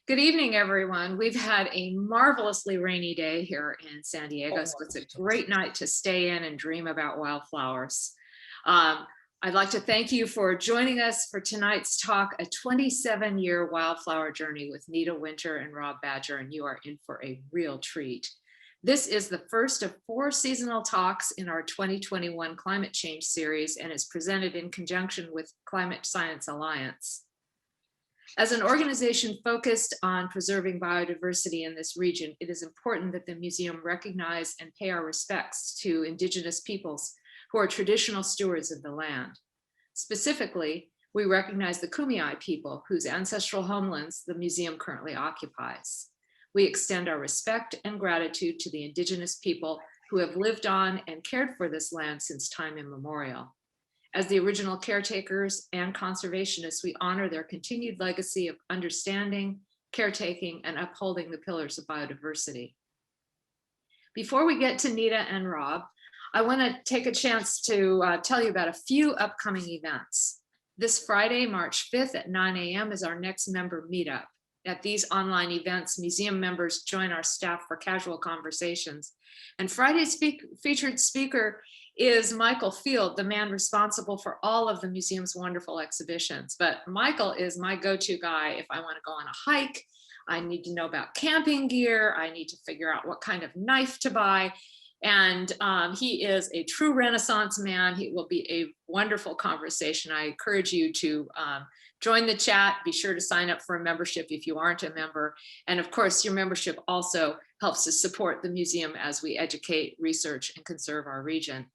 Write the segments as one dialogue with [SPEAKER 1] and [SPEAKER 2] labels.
[SPEAKER 1] Good evening, everyone. We've had a marvelously rainy day here in San Diego, so it's a great night to stay in and dream about wildflowers. I'd like to thank you for joining us for tonight's talk, a 27-year wildflower journey with Nita Winter and Rob Badger, and you are in for a real treat. This is the first of 4 seasonal talks in our 2021 climate change series and is presented in conjunction with Climate Science Alliance. As an organization focused on preserving biodiversity in this region, it is important that the museum recognize and pay our respects to Indigenous peoples who are traditional stewards of the land. Specifically, we recognize the Kumeyaay people whose ancestral homelands the museum currently occupies. We extend our respect and gratitude to the Indigenous people who have lived on and cared for this land since time immemorial. As the original caretakers and conservationists, we honor their continued legacy of understanding, caretaking, and upholding the pillars of biodiversity. Before we get to Nita and Rob, I want to take a chance to tell you about a few upcoming events. This Friday, March 5th at 9 a.m. is our next member meetup. At these online events, museum members join our staff for casual conversations. And Friday's featured speaker is Michael Field, the man responsible for all of the museum's wonderful exhibitions. But Michael is my go-to guy if I want to go on a hike, I need to know about camping gear, I need to figure out what kind of knife to buy. And he is a true Renaissance man. It will be a wonderful conversation. I encourage you to join the chat. Be sure to sign up for a membership if you aren't a member. And of course, your membership also helps to support the museum as we educate, research, and conserve our region.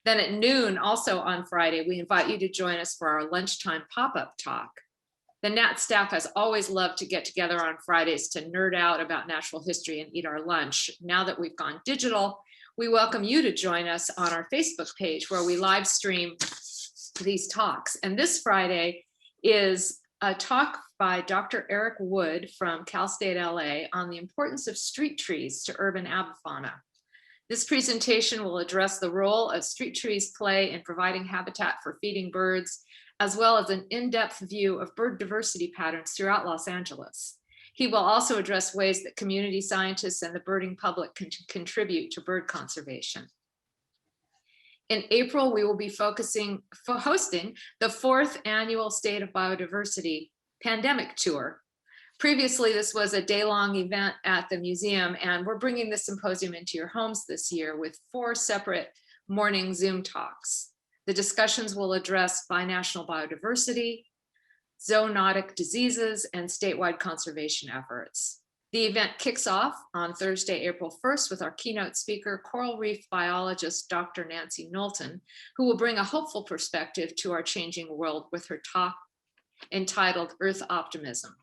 [SPEAKER 1] Then at noon, also on Friday, we invite you to join us for our lunchtime pop-up talk. The NAT staff has always loved to get together on Fridays to nerd out about natural history and eat our lunch. Now that we've gone digital, we welcome you to join us on our Facebook page where we live stream these talks. And this Friday is a talk by Dr. Eric Wood from Cal State LA on the importance of street trees to urban avifauna. This presentation will address the role of street trees play in providing habitat for feeding birds, as well as an in-depth view of bird diversity patterns throughout Los Angeles. He will also address ways that community scientists and the birding public can contribute to bird conservation. In April, we will be hosting the 4th annual State of Biodiversity Pandemic Tour. Previously, this was a day-long event at the museum, and we're bringing the symposium into your homes this year with 4 separate morning Zoom talks. The discussions will address binational biodiversity, zoonotic diseases, and statewide conservation efforts. The event kicks off on Thursday, April 1st with our keynote speaker, coral reef biologist, Dr. Nancy Knowlton, who will bring a hopeful perspective to our changing world with her talk entitled Earth Optimism.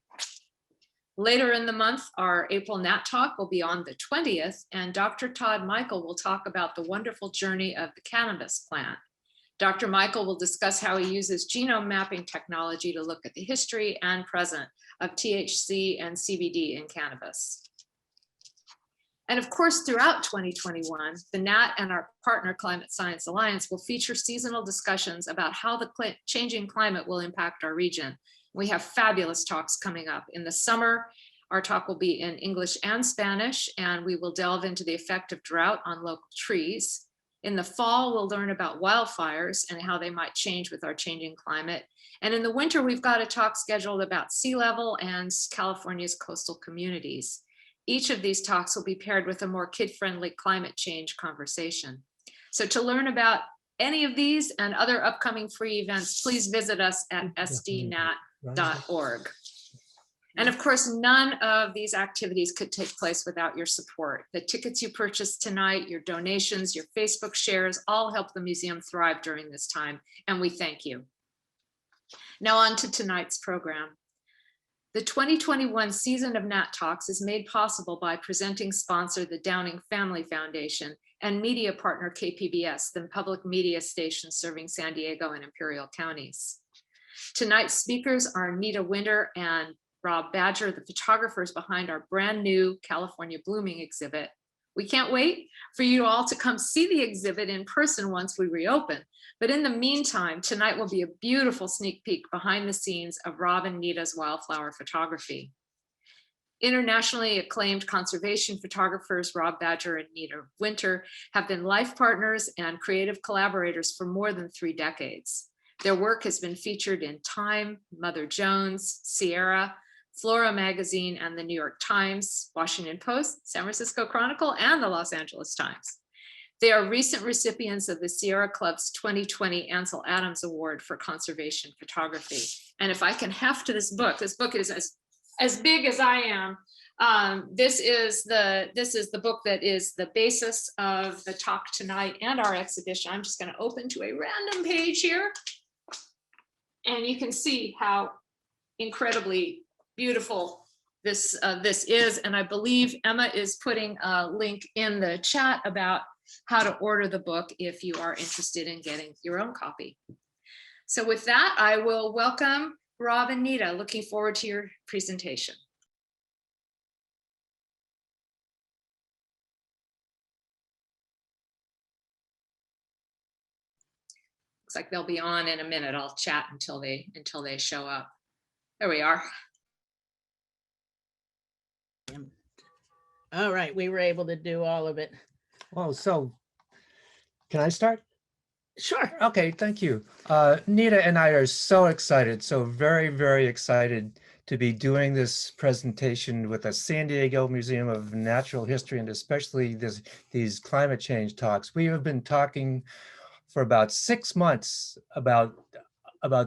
[SPEAKER 1] Later in the month, our April NAT talk will be on the 20th, and Dr. Todd Michael will talk about the wonderful journey of the cannabis plant. Dr. Michael will discuss how he uses genome mapping technology to look at the history and present of THC and CBD in cannabis. And of course, throughout 2021, the NAT and our partner Climate Science Alliance will feature seasonal discussions about how the changing climate will impact our region. We have fabulous talks coming up. In the summer, our talk will be in English and Spanish, and we will delve into the effect of drought on local trees. In the fall, we'll learn about wildfires and how they might change with our changing climate. And in the winter, we've got a talk scheduled about sea level and California's coastal communities. Each of these talks will be paired with a more kid-friendly climate change conversation. So to learn about any of these and other upcoming free events, please visit us at sdnat.org. And of course, none of these activities could take place without your support. The tickets you purchased tonight, your donations, your Facebook shares, all help the museum thrive during this time, and we thank you. Now on to tonight's program. The 2021 season of NAT Talks is made possible by presenting sponsor, the Downing Family Foundation, and media partner KPBS, the public media station serving San Diego and Imperial counties. Tonight's speakers are Nita Winter and Rob Badger, the photographers behind our brand new California Blooming exhibit. We can't wait for you all to come see the exhibit in person once we reopen. But in the meantime, tonight will be a beautiful sneak peek behind the scenes of Rob and Nita's wildflower photography. Internationally acclaimed conservation photographers Rob Badger and Nita Winter have been life partners and creative collaborators for more than 3 decades. Their work has been featured in Time, Mother Jones, Sierra, Flora magazine, and the New York Times, Washington Post, San Francisco Chronicle, and the Los Angeles Times. They are recent recipients of the Sierra Club's 2020 Ansel Adams Award for Conservation Photography. And if I can heft to this book is as big as I am. This is the book that is the basis of the talk tonight and our exhibition. I'm just going to open to a random page here, and you can see how incredibly beautiful this is. And I believe Emma is putting a link in the chat about how to order the book if you are interested in getting your own copy. So with that, I will welcome Rob and Nita. Looking forward to your presentation. Looks like they'll be on in a minute. I'll chat until they show up. There we are.
[SPEAKER 2] All right, we were able to do all of it.
[SPEAKER 3] Well, so can I start?
[SPEAKER 2] Sure.
[SPEAKER 3] Okay, thank you. Nita and I are so excited, so very, very excited to be doing this presentation with the San Diego Museum of Natural History, and especially these climate change talks. We have been talking for about 6 months about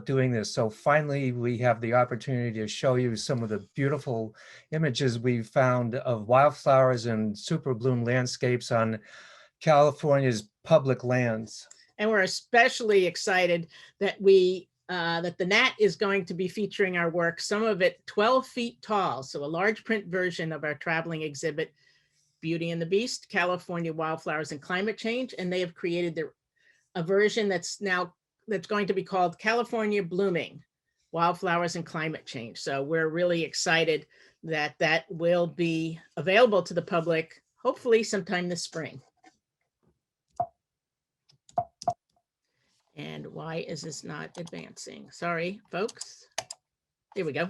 [SPEAKER 3] doing this. So finally, we have the opportunity to show you some of the beautiful images we found of wildflowers and super bloom landscapes on California's public lands.
[SPEAKER 2] And we're especially excited that that the Nat is going to be featuring our work, some of it 12 feet tall. So a large print version of our traveling exhibit, Beauty and the Beast, California Wildflowers and Climate Change. And they have created a version that's going to be called California Blooming, Wildflowers and Climate Change. So we're really excited that will be available to the public, hopefully sometime this spring. And why is this not advancing? Sorry, folks. Here we go.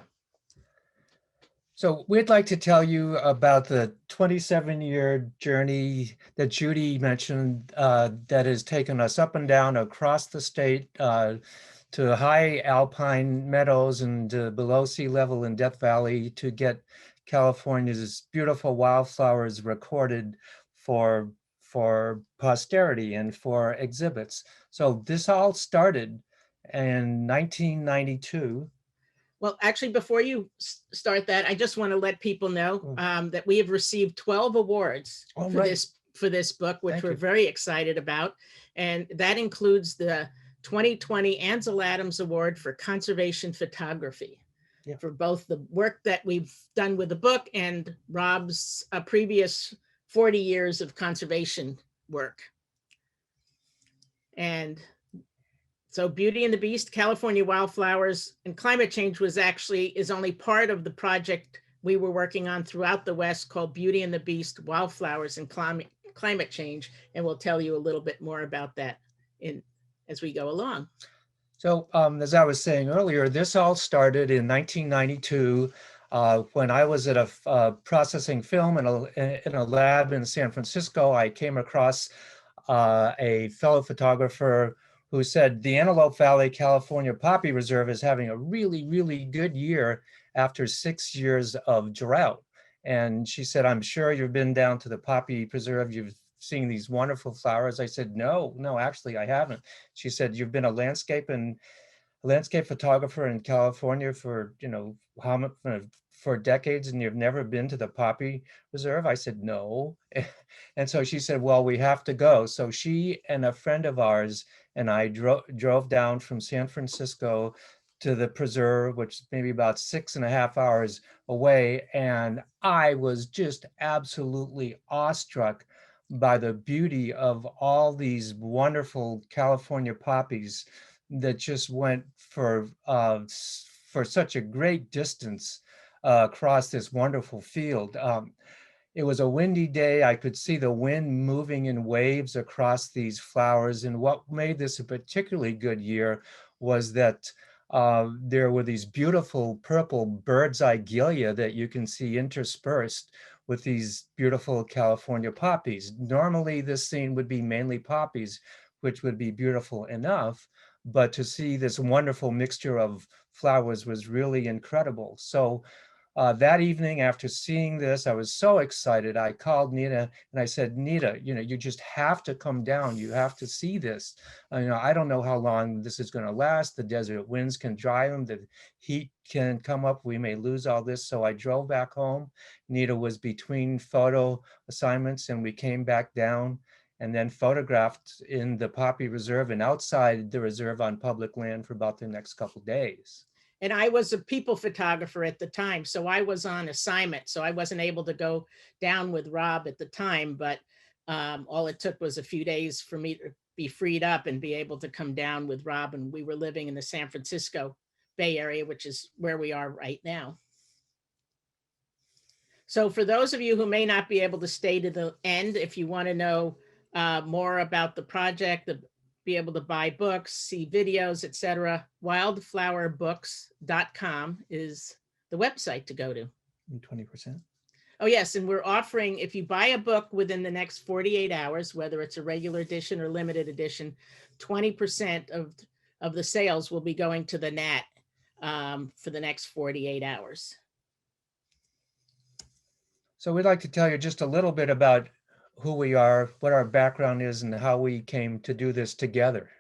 [SPEAKER 3] So we'd like to tell you about the 27-year journey that Judy mentioned that has taken us up and down across the state to high alpine meadows and below sea level in Death Valley to get California's beautiful wildflowers recorded for posterity and for exhibits. So this all started in 1992.
[SPEAKER 2] Well, actually, before you start that, I just want to let people know that we have received 12 awards for this book, which we're very excited about. And that includes the 2020 Ansel Adams Award for Conservation Photography for both the work that we've done with the book and Rob's previous 40 years of conservation work. And so Beauty and the Beast, California Wildflowers and Climate Change is only part of the project we were working on throughout the West called Beauty and the Beast, Wildflowers and Climate Change. And we'll tell you a little bit more about that as we go along.
[SPEAKER 3] So as I was saying earlier, this all started in 1992 when I was at a processing film in a lab in San Francisco. I came across a fellow photographer who said the Antelope Valley, California Poppy Reserve is having a really, really good year after 6 years of drought. And she said, I'm sure you've been down to the Poppy Preserve, you've seen these wonderful flowers. I said, no, actually I haven't. She said, you've been a landscape photographer in California for, for decades and you've never been to the Poppy Reserve? I said, no. And so she said, well, we have to go. So she and a friend of ours and I drove down from San Francisco to the preserve, which is maybe about 6.5 hours away. And I was just absolutely awestruck by the beauty of all these wonderful California poppies that just went for such a great distance across this wonderful field. It was a windy day. I could see the wind moving in waves across these flowers. And what made this a particularly good year was that there were these beautiful purple bird's eye gilia that you can see interspersed with these beautiful California poppies. Normally this scene would be mainly poppies, which would be beautiful enough, but to see this wonderful mixture of flowers was really incredible. So that evening, after seeing this, I was so excited. I called Nita and I said, Nita, you just have to come down. You have to see this. I don't know how long this is going to last. The desert winds can dry them. The heat can come up. We may lose all this. So I drove back home. Nita was between photo assignments and we came back down and then photographed in the Poppy Reserve and outside the reserve on public land for about the next couple of days.
[SPEAKER 2] And I was a people photographer at the time, so I was on assignment. So I wasn't able to go down with Rob at the time, but all it took was a few days for me to be freed up and be able to come down with Rob. And we were living in the San Francisco Bay Area, which is where we are right now. So for those of you who may not be able to stay to the end, if you want to know more about the project, be able to buy books, see videos, etc. Wildflowerbooks.com is the website to go to.
[SPEAKER 3] 20%.
[SPEAKER 2] Oh yes, and we're offering, if you buy a book within the next 48 hours, whether it's a regular edition or limited edition, 20% of the sales will be going to the Nat for the next 48 hours.
[SPEAKER 3] So we'd like to tell you just a little bit about who we are, what our background is, and how we came to do this together.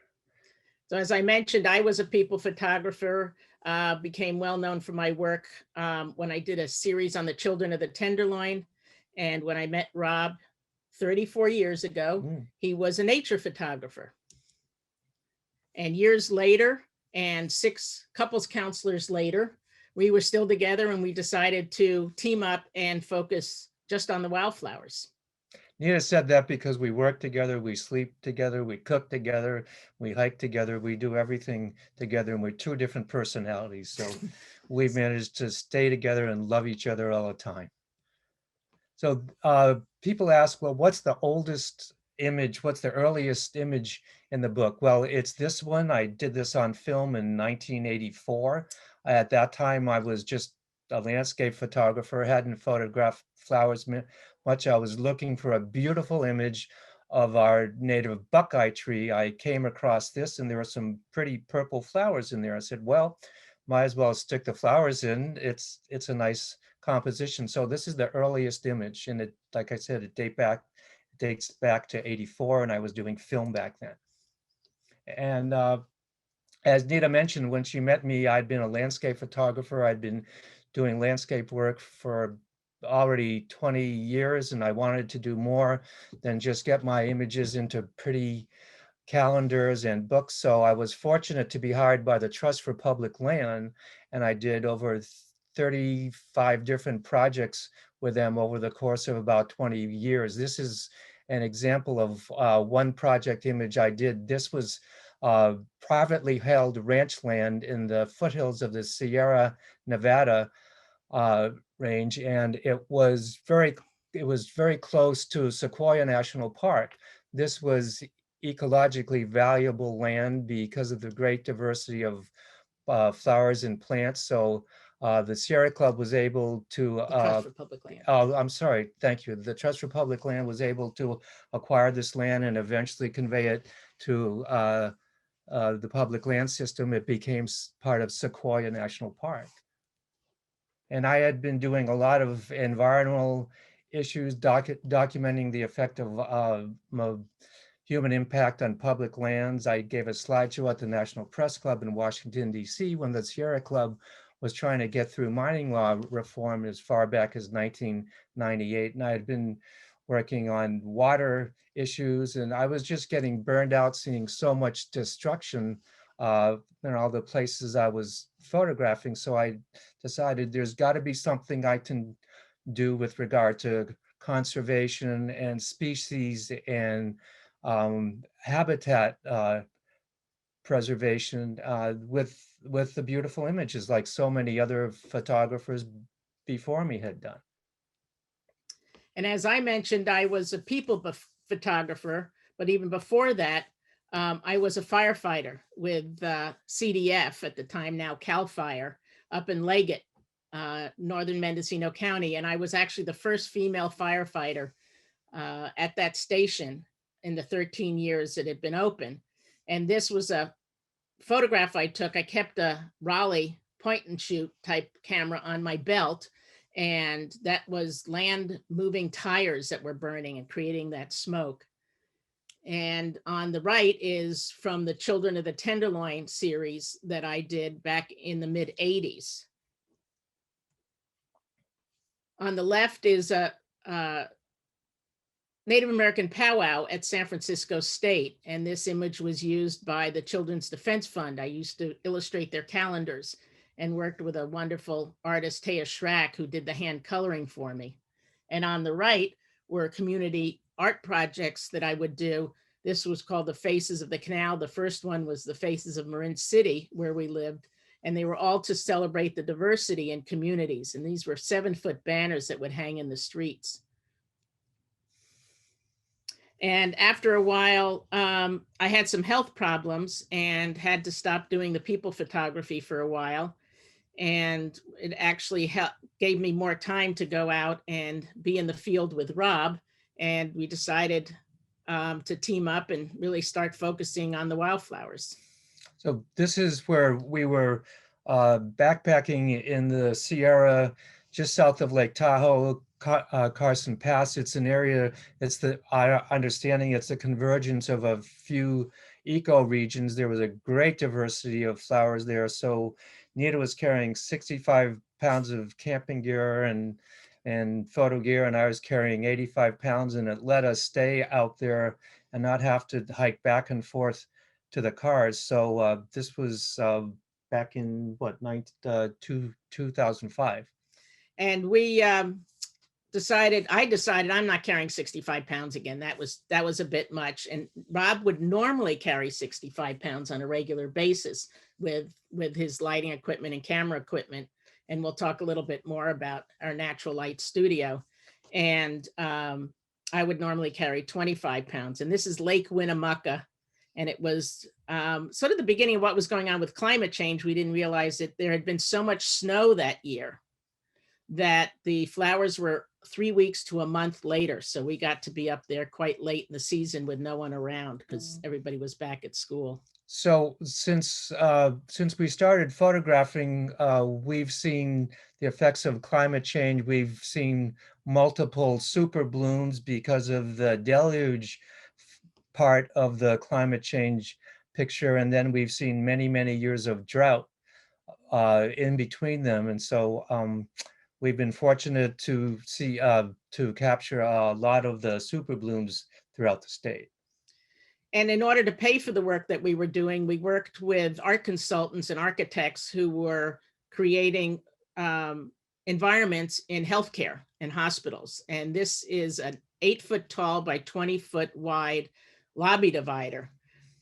[SPEAKER 2] So as I mentioned, I was a people photographer, became well known for my work when I did a series on the children of the Tenderloin. And when I met Rob 34 years ago, he was a nature photographer. And years later, and 6 couples counselors later, we were still together and we decided to team up and focus just on the wildflowers.
[SPEAKER 3] Nita said that because we work together, we sleep together, we cook together, we hike together, we do everything together, and we're 2 different personalities. So we've managed to stay together and love each other all the time. So people ask, well, what's the oldest image? What's the earliest image in the book? Well, it's this one. I did this on film in 1984. At that time, I was just a landscape photographer, hadn't photographed flowers much. I was looking for a beautiful image of our native buckeye tree. I came across this and there were some pretty purple flowers in there. I said, well, might as well stick the flowers in. It's a nice composition. So this is the earliest image. And it, like I said, it dates back to 84 and I was doing film back then. And as Nita mentioned, when she met me, I'd been a landscape photographer. I'd been doing landscape work for already 20 years, and I wanted to do more than just get my images into pretty calendars and books. So I was fortunate to be hired by the Trust for Public Land, and I did over 35 different projects with them over the course of about 20 years. This is an example of one project image I did. This was privately held ranch land in the foothills of the Sierra Nevada range, and it was very close to Sequoia National Park. This was ecologically valuable land because of the great diversity of flowers and plants. So the Sierra Club was able to
[SPEAKER 2] The Trust for Public Land.
[SPEAKER 3] I'm sorry, thank you. The Trust for Public Land was able to acquire this land and eventually convey it to the public land system. It became part of Sequoia National Park. And I had been doing a lot of environmental issues, documenting the effect of human impact on public lands. I gave a slideshow at the National Press Club in Washington, D.C. when the Sierra Club was trying to get through mining law reform as far back as 1998. And I had been working on water issues, and I was just getting burned out seeing so much destruction in all the places I was photographing. So I decided there's got to be something I can do with regard to conservation and species and habitat preservation with the beautiful images like so many other photographers before me had done.
[SPEAKER 2] And as I mentioned, I was a people photographer, but even before that, I was a firefighter with CDF at the time, now CAL FIRE, up in Leggett, northern Mendocino County. And I was actually the first female firefighter at that station in the 13 years it had been open. And this was a photograph I took. I kept a Raleigh point and shoot type camera on my belt. And that was land moving tires that were burning and creating that smoke. And on the right is from the Children of the Tenderloin series that I did back in the mid 80s. On the left is a Native American powwow at San Francisco State. And this image was used by the Children's Defense Fund. I used to illustrate their calendars and worked with a wonderful artist, Taya Schrack, who did the hand coloring for me. And on the right were community art projects that I would do. This was called the Faces of the Canal. The first one was the Faces of Marin City, where we lived. And they were all to celebrate the diversity in communities. And these were 7-foot banners that would hang in the streets. And after a while, I had some health problems and had to stop doing the people photography for a while. And it actually gave me more time to go out and be in the field with Rob. And we decided to team up and really start focusing on the wildflowers.
[SPEAKER 3] So this is where we were backpacking in the Sierra, just south of Lake Tahoe, Carson Pass. It's an area, understanding it's a convergence of a few eco-regions. There was a great diversity of flowers there. So Nita was carrying 65 pounds of camping gear and photo gear, and I was carrying 85 pounds, and it let us stay out there and not have to hike back and forth to the cars. So this was back in what, 2005.
[SPEAKER 2] And we I decided I'm not carrying 65 pounds again. That was a bit much. And Rob would normally carry 65 pounds on a regular basis with his lighting equipment and camera equipment. And we'll talk a little bit more about our natural light studio. And I would normally carry 25 pounds. And this is Lake Winnemucca. And it was sort of the beginning of what was going on with climate change. We didn't realize that there had been so much snow that year that the flowers were 3 weeks to a month later. So we got to be up there quite late in the season with no one around because everybody was back at school.
[SPEAKER 3] So since we started photographing, we've seen the effects of climate change. We've seen multiple super blooms because of the deluge part of the climate change picture. And then we've seen many, many years of drought in between them. And so we've been fortunate to see, to capture a lot of the super blooms throughout the state.
[SPEAKER 2] And in order to pay for the work that we were doing, we worked with art consultants and architects who were creating environments in healthcare and hospitals. And this is an 8-foot tall by 20-foot wide lobby divider.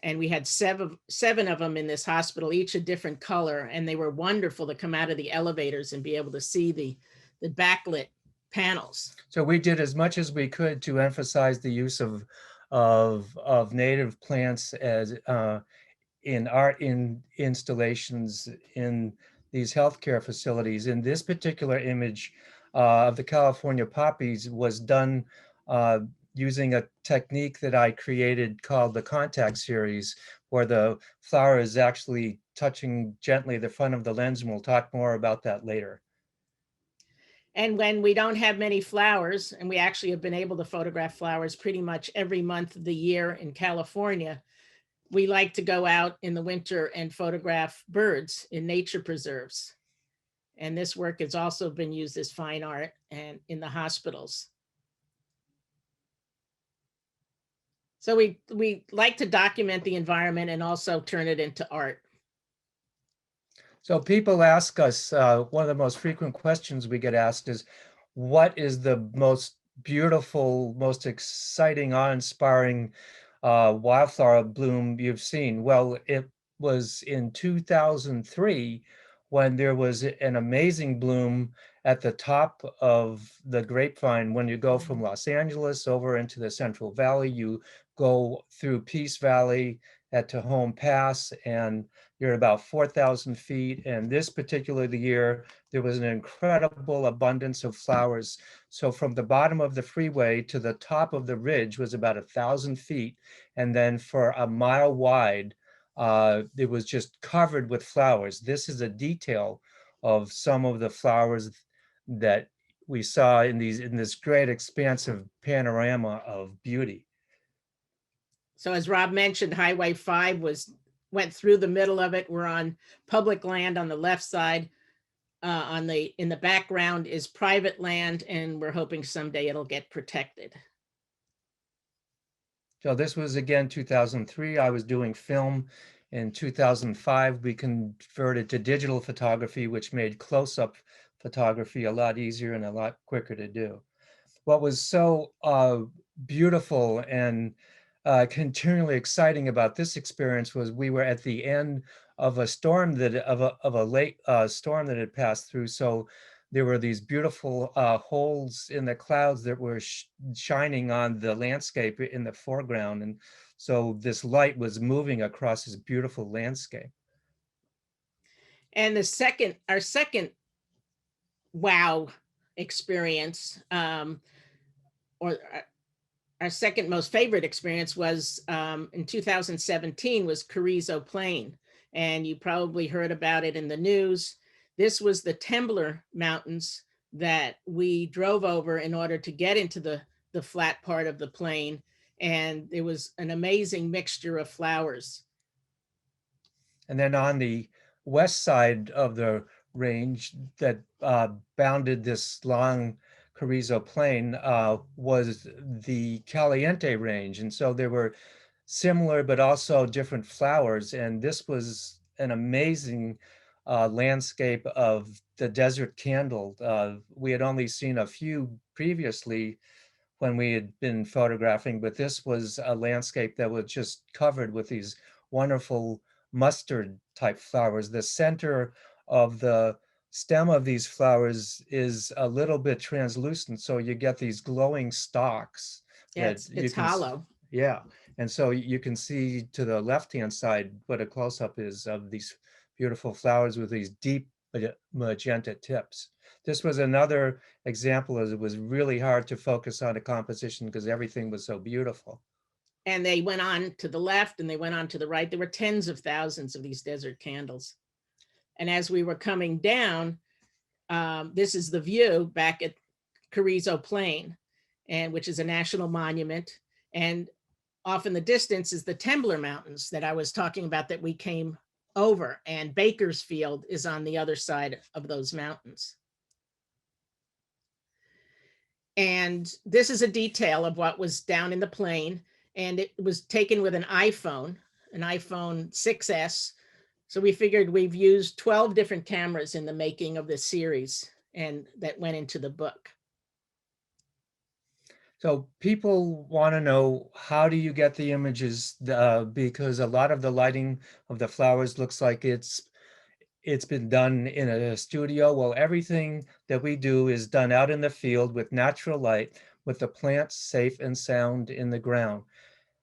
[SPEAKER 2] And we had seven of them in this hospital, each a different color. And they were wonderful to come out of the elevators and be able to see the backlit panels.
[SPEAKER 3] So we did as much as we could to emphasize the use of native plants as in art installations in these healthcare facilities. In this particular image of the California poppies was done using a technique that I created called the contact series, where the flower is actually touching gently the front of the lens, and we'll talk more about that later.
[SPEAKER 2] And when we don't have many flowers, and we actually have been able to photograph flowers pretty much every month of the year in California, we like to go out in the winter and photograph birds in nature preserves. And this work has also been used as fine art and in the hospitals. So we like to document the environment and also turn it into art.
[SPEAKER 3] So people ask us, one of the most frequent questions we get asked is, what is the most beautiful, most exciting, awe-inspiring wildflower bloom you've seen? Well, it was in 2003 when there was an amazing bloom at the top of the Grapevine. When you go from Los Angeles over into the Central Valley, you go through Peace Valley at Tejon Pass, and you're at about 4,000 feet. And this particular year, there was an incredible abundance of flowers. So from the bottom of the freeway to the top of the ridge was about 1,000 feet. And then for a mile wide, it was just covered with flowers. This is a detail of some of the flowers that we saw in this great expansive panorama of beauty.
[SPEAKER 2] So as Rob mentioned, Highway 5 went through the middle of it. We're on public land on the left side. In the background is private land, and we're hoping someday it'll get protected.
[SPEAKER 3] So this was again 2003. I was doing film. In 2005, we converted to digital photography, which made close-up photography a lot easier and a lot quicker to do. What was so beautiful and continually exciting about this experience was we were at the end of a storm of a late storm that had passed through. So there were these beautiful holes in the clouds that were shining on the landscape in the foreground. And so this light was moving across this beautiful landscape.
[SPEAKER 2] And our second wow experience, or our second most favorite experience was in 2017 was Carrizo Plain. And you probably heard about it in the news. This was the Temblor Mountains that we drove over in order to get into the flat part of the plain. And it was an amazing mixture of flowers.
[SPEAKER 3] And then on the west side of the range that bounded this long Carrizo Plain was the Caliente range. And so there were similar but also different flowers. And this was an amazing landscape of the desert candle. We had only seen a few previously when we had been photographing, but this was a landscape that was just covered with these wonderful mustard type flowers. The center of the stem of these flowers is a little bit translucent, so you get these glowing stalks.
[SPEAKER 2] Yeah, it's hollow.
[SPEAKER 3] Yeah, and so you can see to the left-hand side what a close-up is of these beautiful flowers with these deep magenta tips. This was another example as it was really hard to focus on a composition because everything was so beautiful.
[SPEAKER 2] And they went on to the left and they went on to the right. There were tens of thousands of these desert candles. And as we were coming down, this is the view back at Carrizo Plain, and which is a national monument. And off in the distance is the Temblor Mountains that I was talking about that we came over, and Bakersfield is on the other side of those mountains. And this is a detail of what was down in the plain, and it was taken with an iPhone 6S. So we figured we've used 12 different cameras in the making of this series, and that went into the book.
[SPEAKER 3] So people want to know, how do you get the images? Because a lot of the lighting of the flowers looks like it's been done in a studio. Well, everything that we do is done out in the field with natural light, with the plants safe and sound in the ground.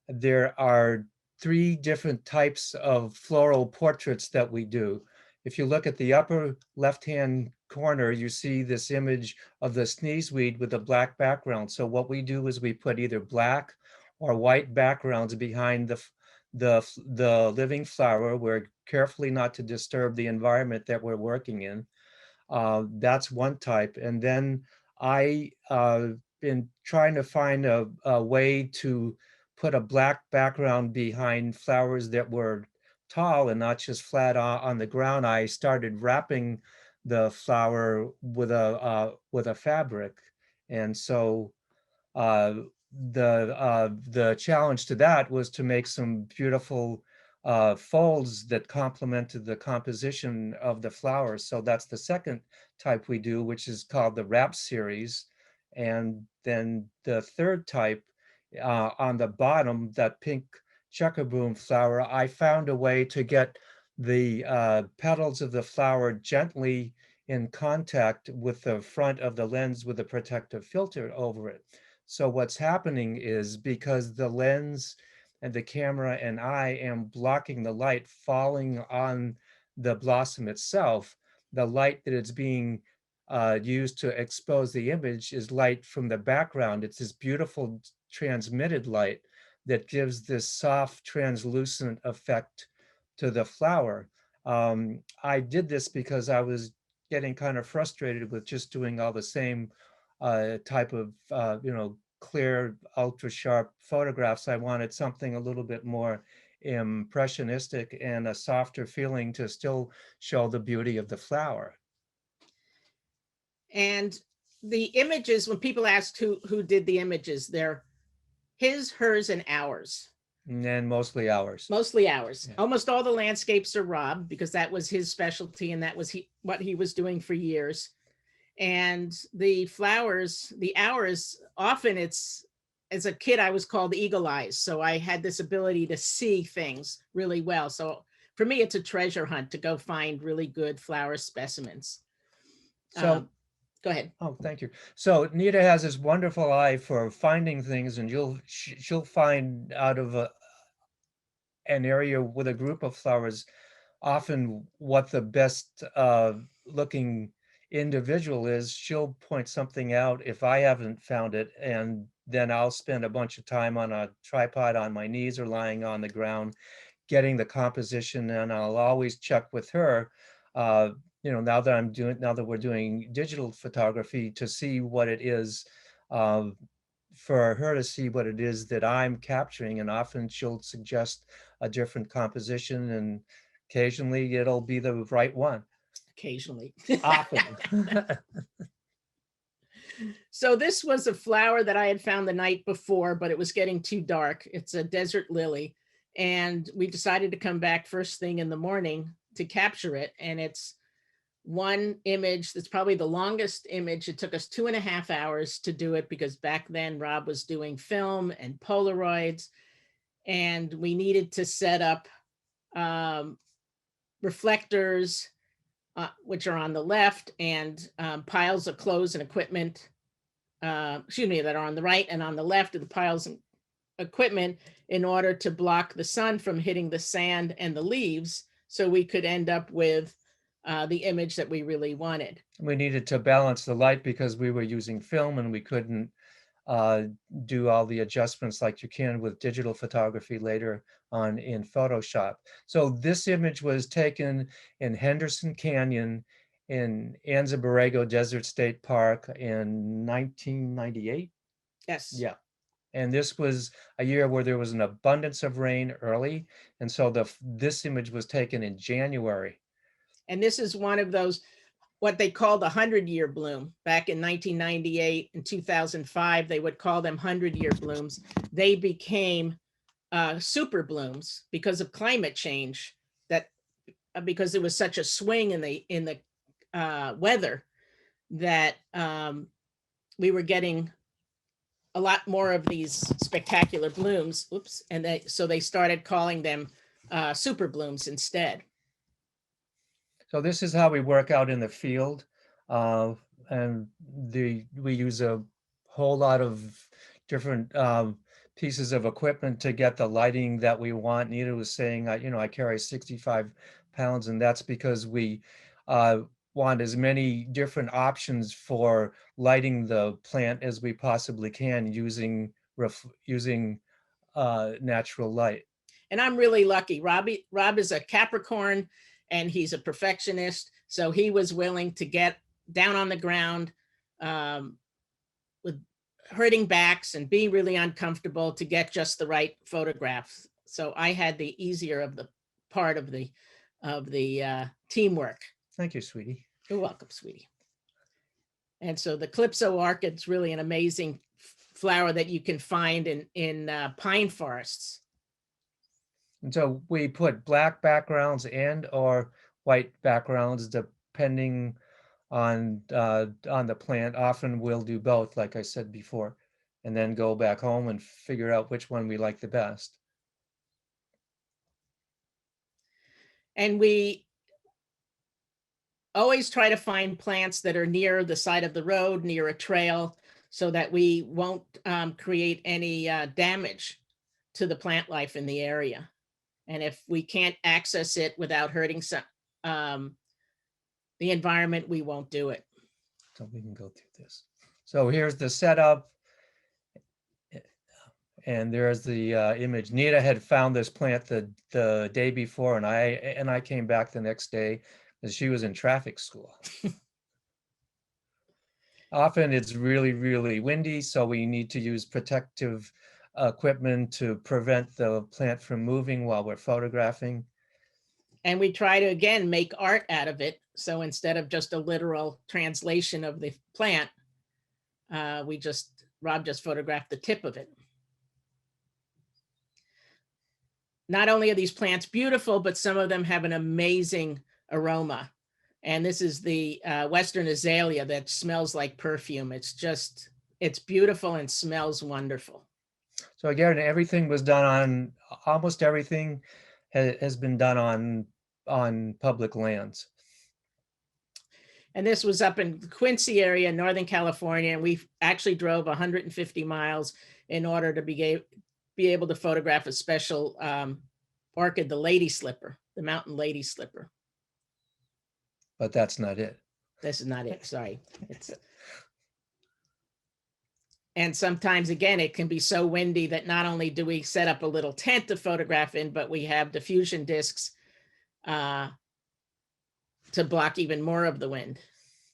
[SPEAKER 3] There are 3 different types of floral portraits that we do. If you look at the upper left-hand corner, you see this image of the sneezeweed with a black background. So what we do is we put either black or white backgrounds behind the living flower. We're carefully not to disturb the environment that we're working in. That's one type. And then I been trying to find a way to put a black background behind flowers that were tall and not just flat on the ground. I started wrapping the flower with a fabric, and so the challenge to that was to make some beautiful folds that complemented the composition of the flowers. So that's the second type we do, which is called the wrap series. And then the third type on the bottom, that pink checkerboom flower, I found a way to get the petals of the flower gently in contact with the front of the lens with a protective filter over it. So what's happening is, because the lens and the camera and I am blocking the light falling on the blossom itself. The light that is being used to expose the image is light from the background. It's this beautiful transmitted light that gives this soft translucent effect to the flower. I did this because I was getting kind of frustrated with just doing all the same type of, clear, ultra sharp photographs. I wanted something a little bit more impressionistic and a softer feeling to still show the beauty of the flower.
[SPEAKER 2] And the images, when people ask who did the images, they're his, hers, and ours.
[SPEAKER 3] And mostly ours.
[SPEAKER 2] Mostly ours.
[SPEAKER 3] Yeah.
[SPEAKER 2] Almost all the landscapes are Rob, because that was his specialty and that was what he was doing for years. And the flowers, the hours, often it's, as a kid, I was called eagle eyes. So I had this ability to see things really well. So for me, it's a treasure hunt to go find really good flower specimens.
[SPEAKER 3] So
[SPEAKER 2] go ahead.
[SPEAKER 3] Oh, thank you. So Nita has this wonderful eye for finding things, and she'll find out of an area with a group of flowers often what the best looking individual is. She'll point something out if I haven't found it, and then I'll spend a bunch of time on a tripod on my knees or lying on the ground getting the composition, and I'll always check with her now that we're doing digital photography, to see what it is, for her to see what it is that I'm capturing. And often she'll suggest a different composition, and occasionally it'll be the right one.
[SPEAKER 2] Occasionally.
[SPEAKER 3] Often.
[SPEAKER 2] So this was a flower that I had found the night before, but it was getting too dark. It's a desert lily. And we decided to come back first thing in the morning to capture it. And it's one image that's probably the longest image. It took us 2.5 hours to do it, because back then Rob was doing film and Polaroids, and we needed to set up reflectors, which are on the left, and piles of clothes and equipment, that are on the right, and on the left of the piles and equipment, in order to block the sun from hitting the sand and the leaves, so we could end up with the image that we really wanted.
[SPEAKER 3] We needed to balance the light because we were using film, and we couldn't do all the adjustments like you can with digital photography later on in Photoshop. So this image was taken in Henderson Canyon in Anza Borrego Desert State Park in 1998.
[SPEAKER 2] Yes.
[SPEAKER 3] Yeah. And this was a year where there was an abundance of rain early. And so this image was taken in January.
[SPEAKER 2] And this is one of those, what they called the 100-year bloom. Back in 1998 and 2005, they would call them 100-year blooms. They became super blooms because of climate change, because there was such a swing in the weather, that we were getting a lot more of these spectacular blooms. Oops. And so they started calling them super blooms instead.
[SPEAKER 3] So this is how we work out in the field. And we use a whole lot of different pieces of equipment to get the lighting that we want. Nita was saying, I carry 65 pounds, and that's because we want as many different options for lighting the plant as we possibly can using natural light.
[SPEAKER 2] And I'm really lucky. Rob is a Capricorn, and he's a perfectionist. So he was willing to get down on the ground with hurting backs and being really uncomfortable to get just the right photographs. So I had the easier of the part of the teamwork.
[SPEAKER 3] Thank you, sweetie.
[SPEAKER 2] You're welcome, sweetie. And so the Calypso Orchid is really an amazing flower that you can find in pine forests.
[SPEAKER 3] And so we put black backgrounds and or white backgrounds depending on the plant. Often we'll do both, like I said before, and then go back home and figure out which one we like the best.
[SPEAKER 2] And we always try to find plants that are near the side of the road, near a trail, so that we won't create any damage to the plant life in the area. And if we can't access it without hurting the environment, we won't do it.
[SPEAKER 3] So we can go through this. So here's the setup. And there's the image. Nita had found this plant the day before, and I came back the next day because she was in traffic school. Often it's really, really windy, so we need to use protective equipment to prevent the plant from moving while we're photographing.
[SPEAKER 2] And we try to, again, make art out of it. So instead of just a literal translation of the plant, Rob just photographed the tip of it. Not only are these plants beautiful, but some of them have an amazing aroma. And this is the Western Azalea that smells like perfume. It's beautiful and smells wonderful.
[SPEAKER 3] So again, everything was done on, almost everything has been done on public lands.
[SPEAKER 2] And this was up in the Quincy area, Northern California. And we actually drove 150 miles in order to be able to photograph a special orchid, the lady slipper, the mountain lady slipper.
[SPEAKER 3] But that's not it.
[SPEAKER 2] This is not it, sorry. And sometimes, again, it can be so windy that not only do we set up a little tent to photograph in, but we have diffusion discs to block even more of the wind.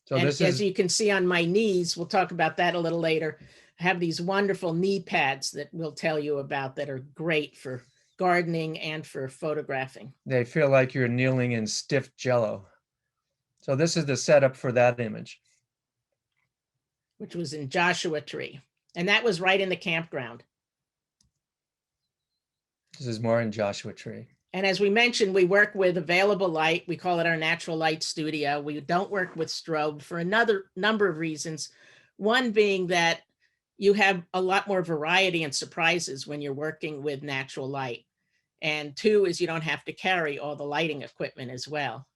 [SPEAKER 2] So and as you can see on my knees, we'll talk about that a little later, I have these wonderful knee pads that we'll tell you about that are great for gardening and for photographing.
[SPEAKER 3] They feel like you're kneeling in stiff jello. So this is the setup for that image.
[SPEAKER 2] Which was in Joshua Tree. And that was right in the campground.
[SPEAKER 3] This is more in Joshua Tree.
[SPEAKER 2] And as we mentioned, we work with available light. We call it our natural light studio. We don't work with strobe for another number of reasons. One being that you have a lot more variety and surprises when you're working with natural light. And two is you don't have to carry all the lighting equipment as well.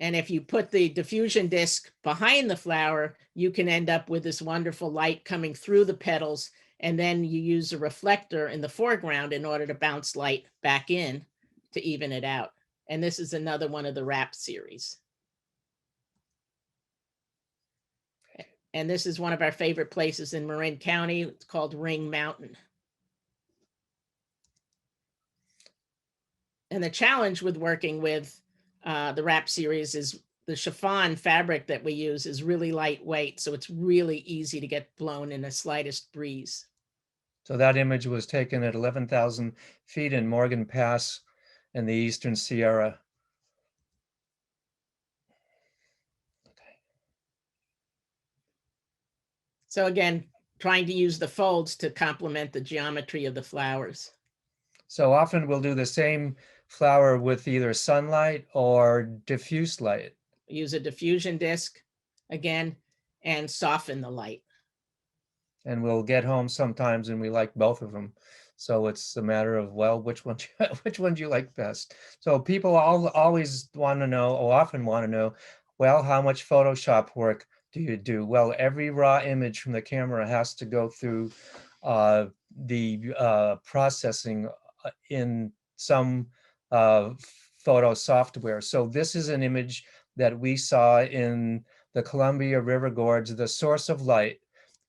[SPEAKER 2] And if you put the diffusion disc behind the flower, you can end up with this wonderful light coming through the petals. And then you use a reflector in the foreground in order to bounce light back in to even it out. And this is another one of the wrap series. And this is one of our favorite places in Marin County. It's called Ring Mountain. And the challenge with working with the wrap series is the chiffon fabric that we use is really lightweight. So it's really easy to get blown in the slightest breeze.
[SPEAKER 3] So that image was taken at 11,000 feet in Morgan Pass in the Eastern Sierra. Okay.
[SPEAKER 2] So again, trying to use the folds to complement the geometry of the flowers.
[SPEAKER 3] So often we'll do the same flower with either sunlight or diffuse light.
[SPEAKER 2] Use a diffusion disc again and soften the light.
[SPEAKER 3] And we'll get home sometimes and we like both of them. So it's a matter of, well, which one do you like best? So people always want to know, or often want to know, well, how much Photoshop work do you do? Well, every raw image from the camera has to go through the processing in some photo software. So this is an image that we saw in the Columbia River Gorge. The source of light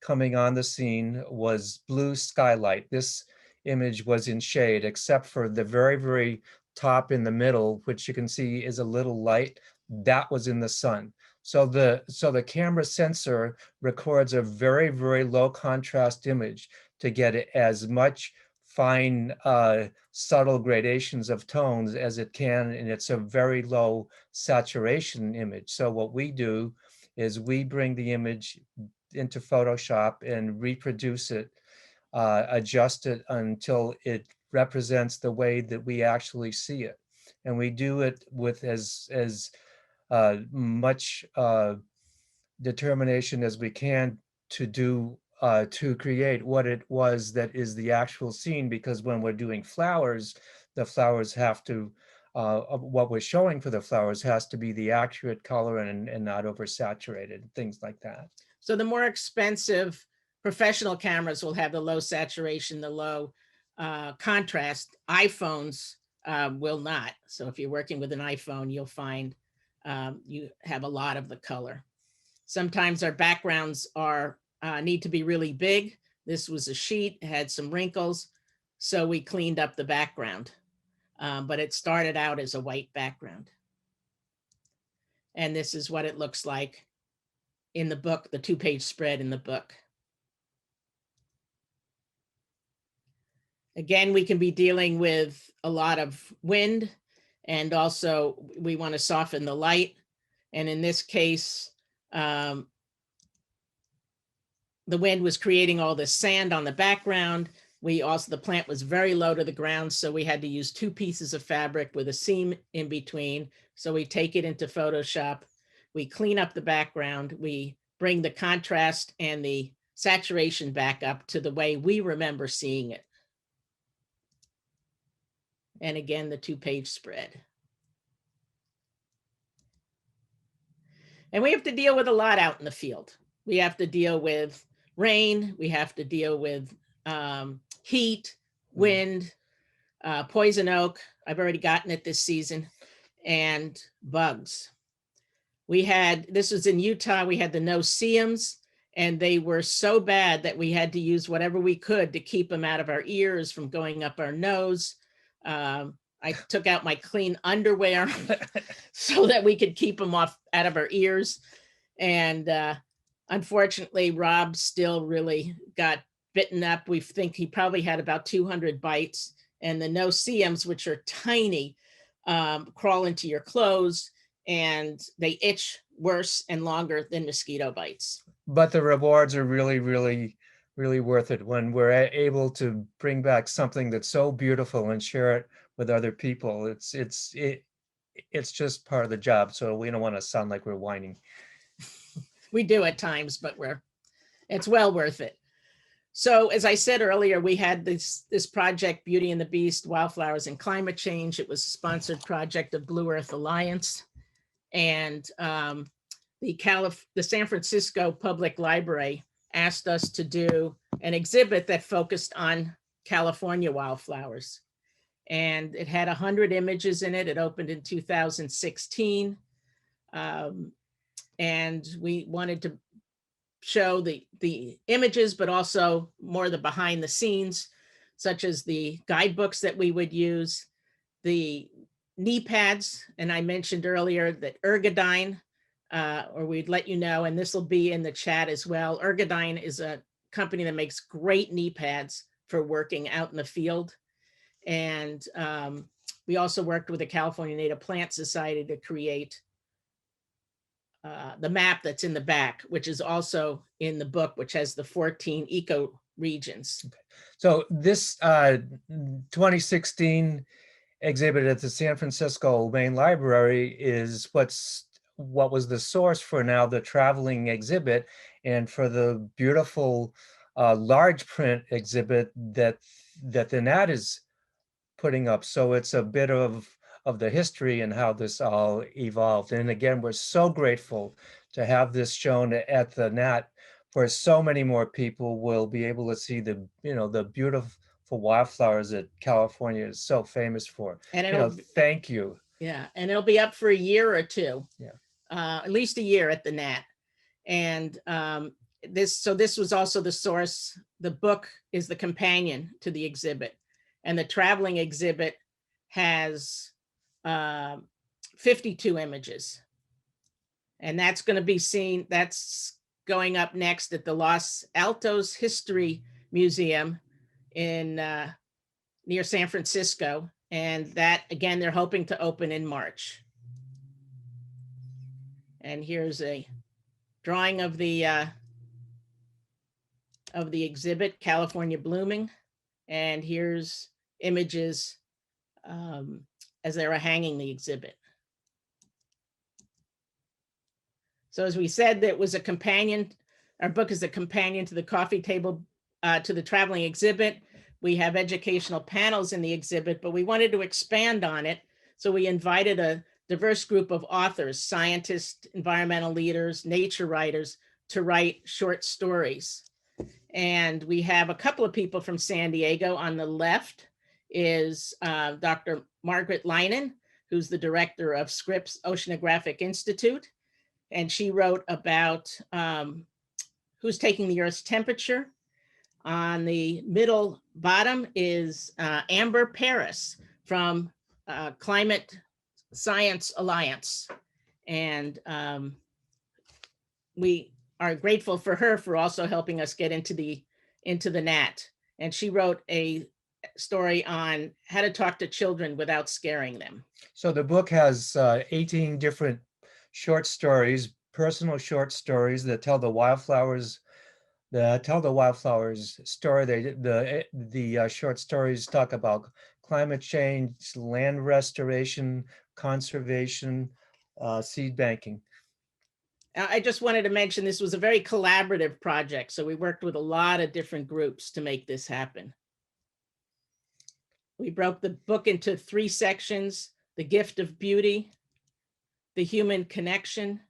[SPEAKER 3] coming on the scene was blue skylight. This image was in shade, except for the very, very top in the middle, which you can see is a little light. That was in the sun. So the camera sensor records a very, very low contrast image to get as much fine, subtle gradations of tones as it can, and it's a very low saturation image. So what we do is we bring the image into Photoshop and reproduce it, adjust it until it represents the way that we actually see it. And we do it with as much determination as we can to create what it was that is the actual scene, because when we're doing flowers, the flowers have to, what we're showing for the flowers has to be the accurate color and not oversaturated, things like that.
[SPEAKER 2] So the more expensive professional cameras will have the low saturation, the low contrast. iPhones will not. So if you're working with an iPhone, you'll find you have a lot of the color. Sometimes our backgrounds are need to be really big. This was a sheet, it had some wrinkles, so we cleaned up the background. But it started out as a white background. And this is what it looks like in the book, the 2-page spread in the book. Again, we can be dealing with a lot of wind, and also we want to soften the light. And in this case, the wind was creating all this sand on the background. The plant was very low to the ground, so we had to use 2 pieces of fabric with a seam in between. So we take it into Photoshop, we clean up the background, we bring the contrast and the saturation back up to the way we remember seeing it. And again, the 2-page spread. And we have to deal with a lot out in the field. We have to deal with rain, we have to deal with heat, wind, poison oak, I've already gotten it this season, and bugs. This was in Utah, we had the no-see-ums, and they were so bad that we had to use whatever we could to keep them out of our ears, from going up our nose. I took out my clean underwear so that we could keep them out of our ears. And unfortunately, Rob still really got bitten up. We think he probably had about 200 bites, and the no-see-ums, which are tiny, crawl into your clothes, and they itch worse and longer than mosquito bites.
[SPEAKER 3] But the rewards are really, really, really worth it when we're able to bring back something that's so beautiful and share it with other people. It's just part of the job. So we don't want to sound like we're whining.
[SPEAKER 2] We do at times, but it's well worth it. So as I said earlier, we had this project, Beauty and the Beast, Wildflowers and Climate Change. It was a sponsored project of Blue Earth Alliance. And the San Francisco Public Library asked us to do an exhibit that focused on California wildflowers. And it had 100 images in it. It opened in 2016. And we wanted to show the images, but also more the behind the scenes, such as the guidebooks that we would use, the knee pads. And I mentioned earlier that Ergodyne, or we'd let you know, and this will be in the chat as well. Ergodyne is a company that makes great knee pads for working out in the field. And we also worked with the California Native Plant Society to create the map that's in the back, which is also in the book, which has the 14 eco regions.
[SPEAKER 3] Okay. So this 2016 exhibit at the San Francisco Main Library is what was the source for now the traveling exhibit, and for the beautiful large print exhibit that the Nat is putting up. So it's a bit of the history and how this all evolved. And again, we're so grateful to have this shown at the Nat, where so many more people will be able to see the beautiful wildflowers that California is so famous for. And thank you.
[SPEAKER 2] Yeah, and it'll be up for a year or two.
[SPEAKER 3] Yeah,
[SPEAKER 2] at least a year at the Nat. And this was also the source. The book is the companion to the exhibit, and the traveling exhibit has 52 images, and that's going to be seen. That's going up next at the Los Altos History Museum in near San Francisco, and that again they're hoping to open in March. And here's a drawing of the exhibit, California Blooming, and here's images as they were hanging the exhibit. So as we said, that was a companion. Our book is a companion to the coffee table, to the traveling exhibit. We have educational panels in the exhibit, but we wanted to expand on it. So we invited a diverse group of authors, scientists, environmental leaders, nature writers, to write short stories. And we have a couple of people from San Diego. On the left is Dr. Margaret Leinen, who's the director of Scripps Oceanographic Institute. And she wrote about who's taking the Earth's temperature. On the middle bottom is Amber Paris from Climate Science Alliance. And we are grateful for her for also helping us get into the Nat. And she wrote a story on how to talk to children without scaring them.
[SPEAKER 3] So the book has 18 different short stories, personal short stories that tell the Wildflowers story. The short stories talk about climate change, land restoration, conservation, seed banking.
[SPEAKER 2] I just wanted to mention this was a very collaborative project. So we worked with a lot of different groups to make this happen. We broke the book into 3 sections: the gift of beauty, the human connection,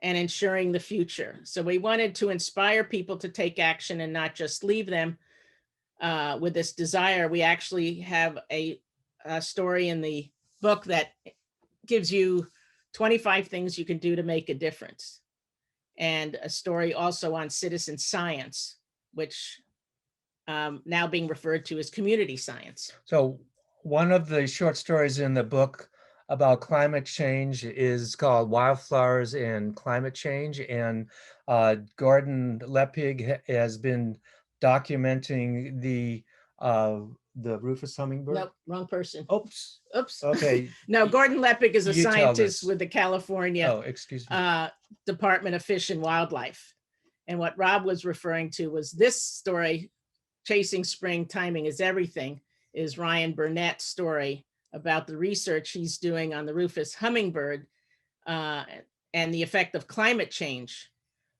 [SPEAKER 2] and ensuring the future. So we wanted to inspire people to take action and not just leave them with this desire. We actually have a story in the book that gives you 25 things you can do to make a difference. And a story also on citizen science, which now being referred to as community science.
[SPEAKER 3] So one of the short stories in the book about climate change is called Wildflowers and Climate Change. And Gordon Lepig has been documenting the rufous hummingbird.
[SPEAKER 2] Nope, wrong person.
[SPEAKER 3] Oops.
[SPEAKER 2] Oops.
[SPEAKER 3] Okay.
[SPEAKER 2] No, Gordon Lepig is a
[SPEAKER 3] You tell
[SPEAKER 2] scientist
[SPEAKER 3] this.
[SPEAKER 2] with the California
[SPEAKER 3] Oh, excuse me.
[SPEAKER 2] Department of Fish and Wildlife. And what Rob was referring to was this story, Chasing Spring, Timing is Everything, is Ryan Burnett's story about the research he's doing on the rufous hummingbird and the effect of climate change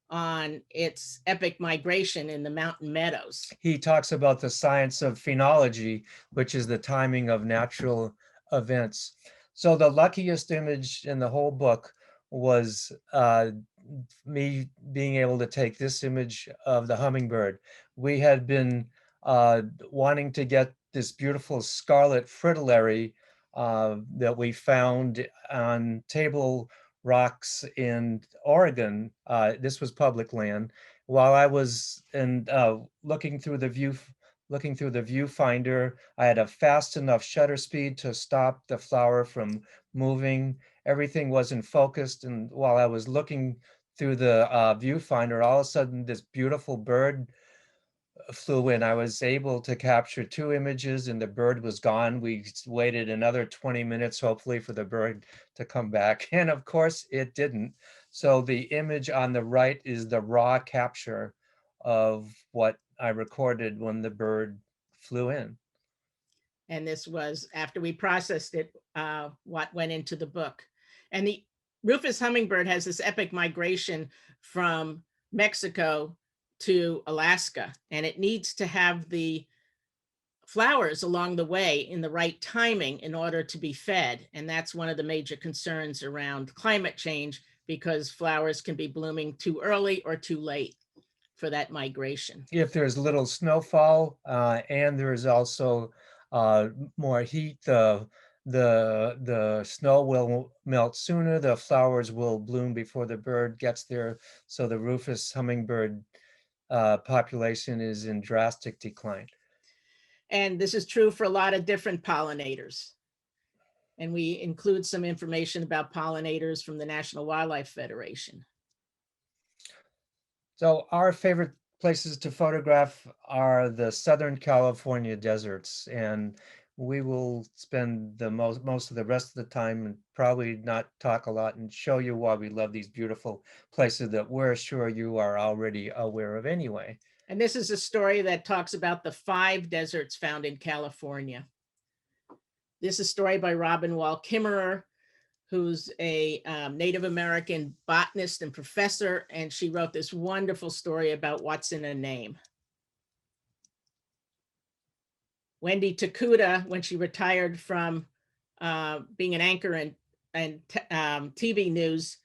[SPEAKER 2] on its epic migration in the mountain meadows.
[SPEAKER 3] He talks about the science of phenology, which is the timing of natural events. So the luckiest image in the whole book was me being able to take this image of the hummingbird. We had been wanting to get this beautiful scarlet fritillary that we found on Table Rocks in Oregon. This was public land. While I was looking through the viewfinder, I had a fast enough shutter speed to stop the flower from moving. Everything wasn't focused, and while I was looking through the viewfinder, all of a sudden this beautiful bird flew in. I was able to capture 2 images and the bird was gone. We waited another 20 minutes, hopefully, for the bird to come back. And of course it didn't. So the image on the right is the raw capture of what I recorded when the bird flew in.
[SPEAKER 2] And this was after we processed it, what went into the book. And the rufous hummingbird has this epic migration from Mexico to Alaska, and it needs to have the flowers along the way in the right timing in order to be fed. And that's one of the major concerns around climate change, because flowers can be blooming too early or too late for that migration.
[SPEAKER 3] If there's little snowfall and there's also more heat, the snow will melt sooner, the flowers will bloom before the bird gets there. So the rufous hummingbird population is in drastic decline.
[SPEAKER 2] And this is true for a lot of different pollinators. And we include some information about pollinators from the National Wildlife Federation.
[SPEAKER 3] So our favorite places to photograph are the Southern California deserts, and we will spend the most of the rest of the time and probably not talk a lot and show you why we love these beautiful places that we're sure you are already aware of anyway.
[SPEAKER 2] And this is a story that talks about the 5 deserts found in California. This is a story by Robin Wall Kimmerer, who's a Native American botanist and professor, and she wrote this wonderful story about what's in a name. Wendy Takuda, when she retired from being an anchor and TV news,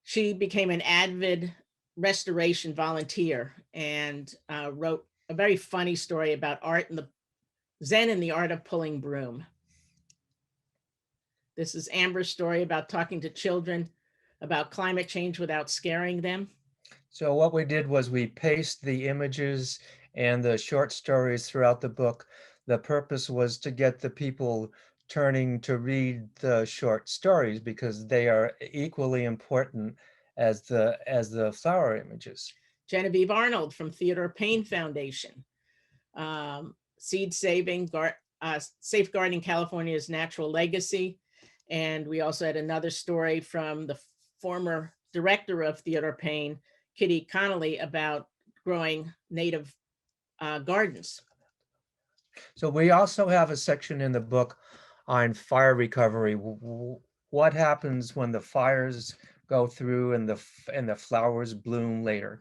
[SPEAKER 2] she became an avid restoration volunteer and wrote a very funny story about art and the Zen and the art of pulling broom. This is Amber's story about talking to children about climate change without scaring them.
[SPEAKER 3] So what we did was we pasted the images and the short stories throughout the book. The purpose was to get the people turning to read the short stories because they are equally important as the flower images.
[SPEAKER 2] Genevieve Arnold from Theodore Payne Foundation. Seed saving, safeguarding California's natural legacy. And we also had another story from the former director of Theodore Payne, Kitty Connolly, about growing native gardens.
[SPEAKER 3] So we also have a section in the book on fire recovery. What happens when the fires go through and the flowers bloom later?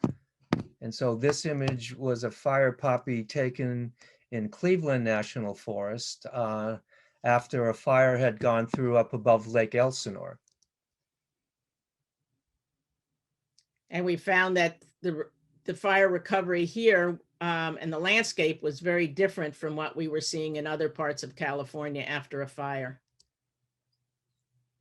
[SPEAKER 3] And so this image was a fire poppy taken in Cleveland National Forest after a fire had gone through up above Lake Elsinore.
[SPEAKER 2] And we found that the fire recovery here and the landscape was very different from what we were seeing in other parts of California after a fire.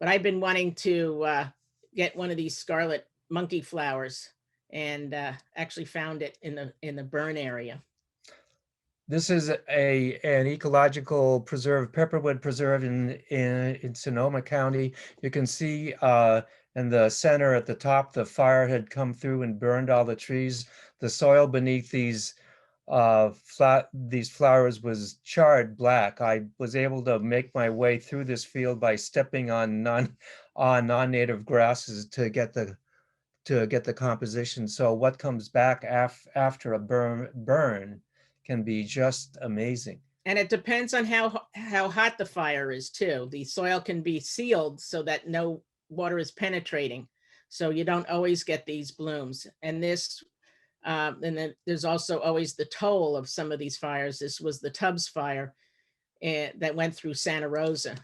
[SPEAKER 2] But I've been wanting to get one of these scarlet monkey flowers and actually found it in the burn area.
[SPEAKER 3] This is an ecological preserve, Pepperwood Preserve in Sonoma County. You can see in the center at the top, the fire had come through and burned all the trees. The soil beneath these flowers was charred black. I was able to make my way through this field by stepping on non-native grasses to get the composition. So what comes back after a burn can be just amazing.
[SPEAKER 2] And it depends on how hot the fire is too. The soil can be sealed so that no water is penetrating. So you don't always get these blooms. And this, and then there's also always the toll of some of these fires. This was the Tubbs fire that went through Santa Rosa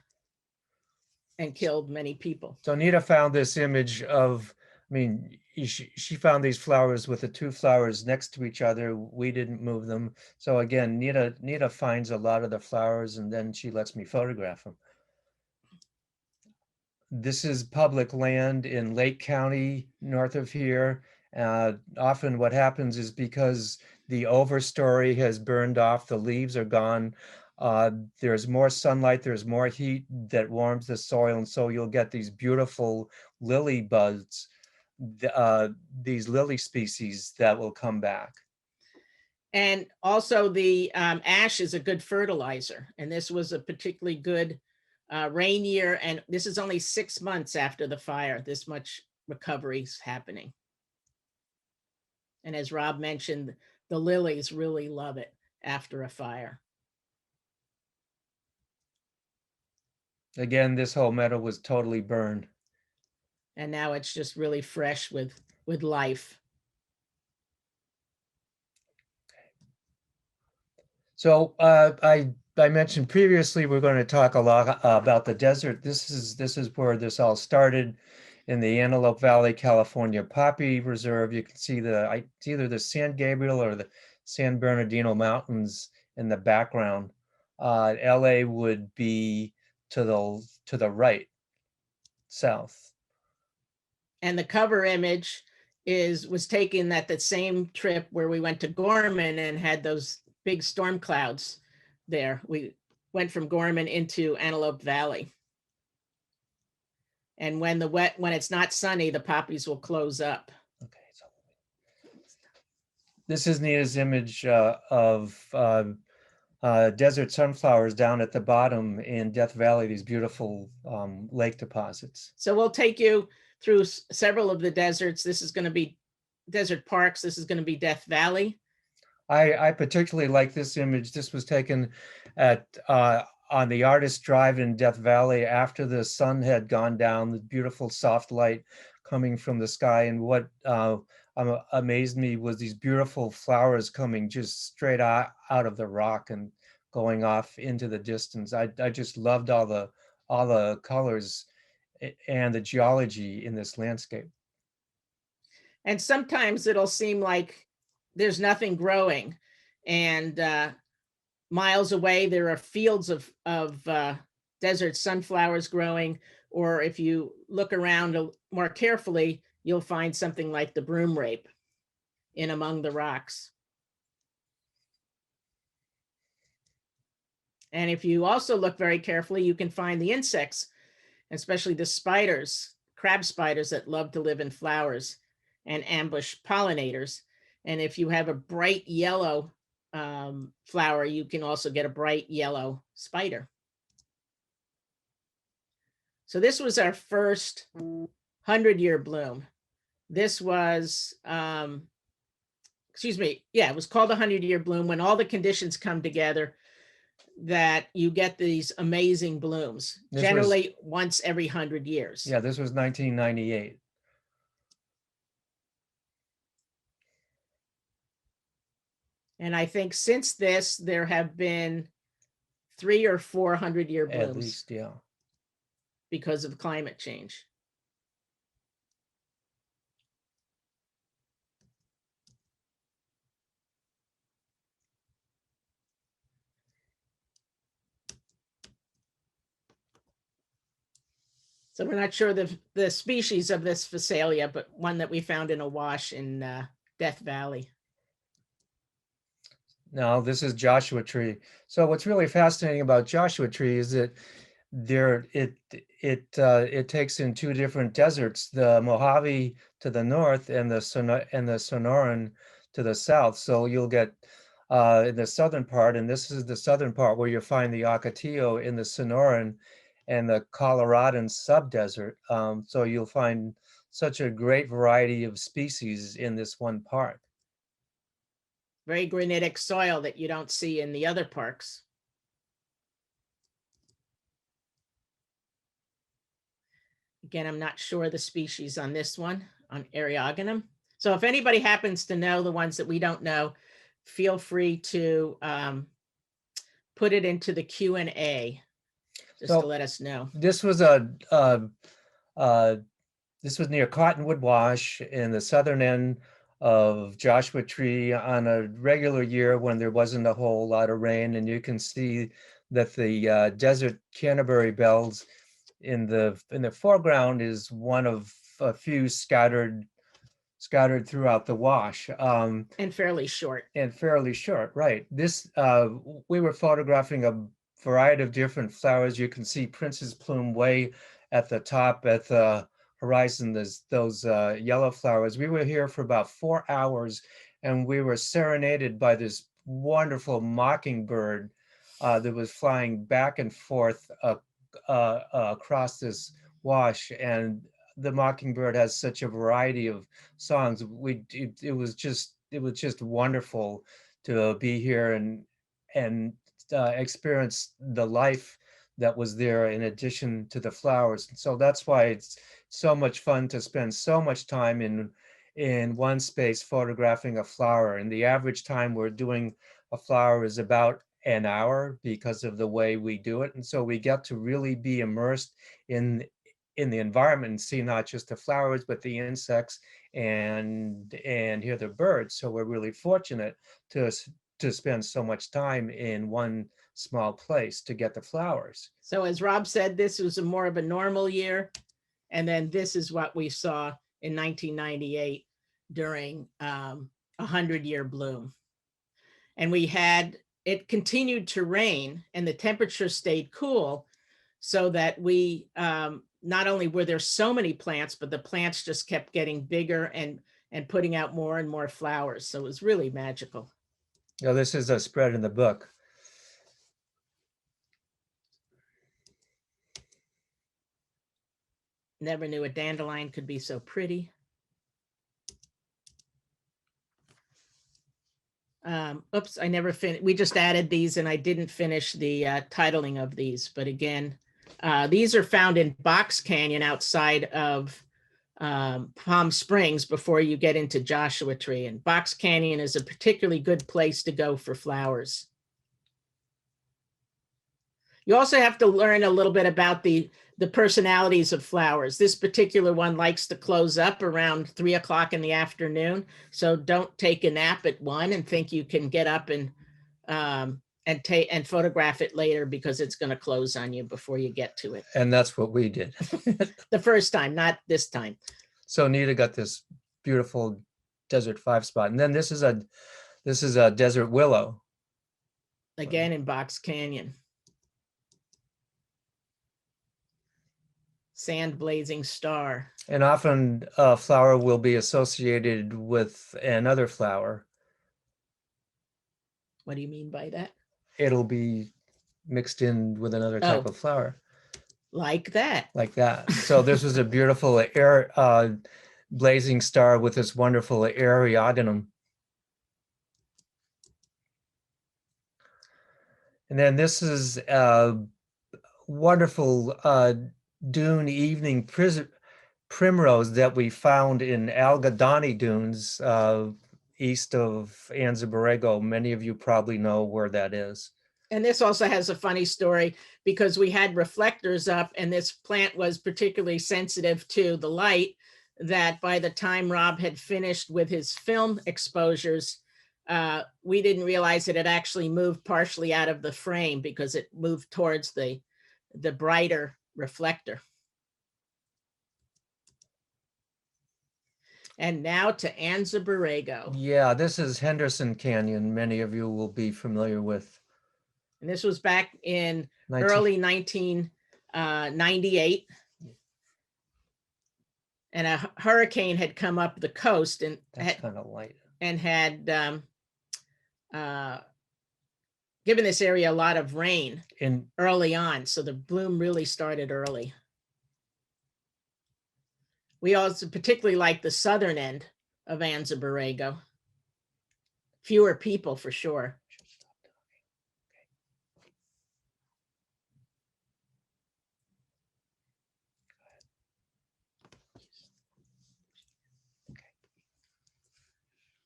[SPEAKER 2] and killed many people.
[SPEAKER 3] So Nita found this image of, I mean, she found these flowers with the two flowers next to each other. We didn't move them. So again, Nita finds a lot of the flowers and then she lets me photograph them. This is public land in Lake County, north of here. Often what happens is because the overstory has burned off, the leaves are gone. There's more sunlight, there's more heat that warms the soil. And so you'll get these beautiful lily buds, these lily species that will come back.
[SPEAKER 2] And also the ash is a good fertilizer. And this was a particularly good rain year. And this is only 6 months after the fire, this much recovery is happening. And as Rob mentioned, the lilies really love it after a fire.
[SPEAKER 3] Again, this whole meadow was totally burned.
[SPEAKER 2] And now it's just really fresh with life.
[SPEAKER 3] So I mentioned previously we're going to talk a lot about the desert. This is where this all started, in the Antelope Valley, California Poppy Reserve. You can see it's either the San Gabriel or the San Bernardino Mountains in the background. LA would be to the right, south.
[SPEAKER 2] And the cover image was taken at the same trip where we went to Gorman and had those big storm clouds there. We went from Gorman into Antelope Valley. And when it's not sunny, the poppies will close up.
[SPEAKER 3] Okay, so this is Nita's image of desert sunflowers down at the bottom in Death Valley, these beautiful lake deposits.
[SPEAKER 2] So we'll take you through several of the deserts. This is going to be desert parks. This is going to be Death Valley.
[SPEAKER 3] I particularly like this image. This was taken at on the Artist Drive in Death Valley after the sun had gone down, the beautiful soft light coming from the sky. And what amazed me was these beautiful flowers coming just straight out of the rock and going off into the distance. I just loved all the colors and the geology in this landscape.
[SPEAKER 2] And sometimes it'll seem like there's nothing growing, and miles away there are fields of desert sunflowers growing. Or if you look around more carefully, you'll find something like the broom rape in among the rocks. And if you also look very carefully, you can find the insects, especially the spiders, crab spiders that love to live in flowers and ambush pollinators. And if you have a bright yellow flower, you can also get a bright yellow spider. So this was our first 100-year bloom. This was, excuse me, yeah, it was called a 100-year bloom when all the conditions come together that you get these amazing blooms, generally once every 100 years.
[SPEAKER 3] Yeah, this was 1998.
[SPEAKER 2] And I think since this, there have been 3 or 4 100-year blooms.
[SPEAKER 3] At least, yeah.
[SPEAKER 2] Because of climate change. So we're not sure the species of this phacelia, but one that we found in a wash in Death Valley.
[SPEAKER 3] Now, this is Joshua Tree. So what's really fascinating about Joshua Tree is that it takes in 2 different deserts, the Mojave to the north and the Sonoran to the south. So you'll get in the southern part, and this is the southern part where you find the Ocotillo in the Sonoran and the Coloradan subdesert. So you'll find such a great variety of species in this one part.
[SPEAKER 2] Very granitic soil that you don't see in the other parks. Again, I'm not sure the species on this one, on Eriogonum. So if anybody happens to know the ones that we don't know, feel free to put it into the Q&A just to let us know.
[SPEAKER 3] This was this was near Cottonwood Wash in the southern end of Joshua Tree on a regular year when there wasn't a whole lot of rain, and you can see that the desert Canterbury bells in the foreground is one of a few scattered throughout the wash.
[SPEAKER 2] And fairly short.
[SPEAKER 3] And fairly short, right. This, we were photographing a variety of different flowers. You can see Prince's Plume way at the top at the horizon. There's those yellow flowers. We were here for about 4 hours, and we were serenaded by this wonderful mockingbird that was flying back and forth across this wash. And the mockingbird has such a variety of songs. It was just wonderful to be here and experience the life that was there in addition to the flowers. So that's why it's so much fun to spend so much time in one space photographing a flower. And the average time we're doing a flower is about an hour because of the way we do it. And so we get to really be immersed in the environment and see not just the flowers, but the insects and hear the birds. So we're really fortunate to spend so much time in one small place to get the flowers.
[SPEAKER 2] So as Rob said, this was more of a normal year. And then this is what we saw in 1998 during a 100-year bloom. And it continued to rain and the temperature stayed cool, so that we, not only were there so many plants, but the plants just kept getting bigger and putting out more and more flowers. So it was really magical.
[SPEAKER 3] Now, this is a spread in the book.
[SPEAKER 2] Never knew a dandelion could be so pretty. Oops, I never finished. We just added these and I didn't finish the titling of these. But again, these are found in Box Canyon outside of Palm Springs before you get into Joshua Tree. And Box Canyon is a particularly good place to go for flowers. You also have to learn a little bit about the the personalities of flowers. This particular one likes to close up around 3 o'clock in the afternoon. So don't take a nap at 1 and think you can get up and photograph it later, because it's going to close on you before you get to it.
[SPEAKER 3] And that's what we did.
[SPEAKER 2] The first time, not this time.
[SPEAKER 3] So Nita got this beautiful desert 5 spot. And then this is a desert willow.
[SPEAKER 2] Again in Box Canyon. Sand blazing star.
[SPEAKER 3] And often a flower will be associated with another flower.
[SPEAKER 2] What do you mean by that?
[SPEAKER 3] It'll be mixed in with another type of flower.
[SPEAKER 2] Like that.
[SPEAKER 3] Like that. So this was a beautiful blazing star with this wonderful eriogonum. And then this is a wonderful dune evening primrose that we found in Algadani dunes east of Anza Borrego. Many of you probably know where that is.
[SPEAKER 2] And this also has a funny story, because we had reflectors up and this plant was particularly sensitive to the light, that by the time Rob had finished with his film exposures, we didn't realize it had actually moved partially out of the frame, because it moved towards the brighter reflector. And now to Anza Borrego.
[SPEAKER 3] Yeah, this is Henderson Canyon. Many of you will be familiar with.
[SPEAKER 2] And this was back in early 1998. And a hurricane had come up the coast and
[SPEAKER 3] That's kind of light.
[SPEAKER 2] And had given this area a lot of rain early on. So the bloom really started early. We also particularly like the southern end of Anza Borrego. Fewer people for sure.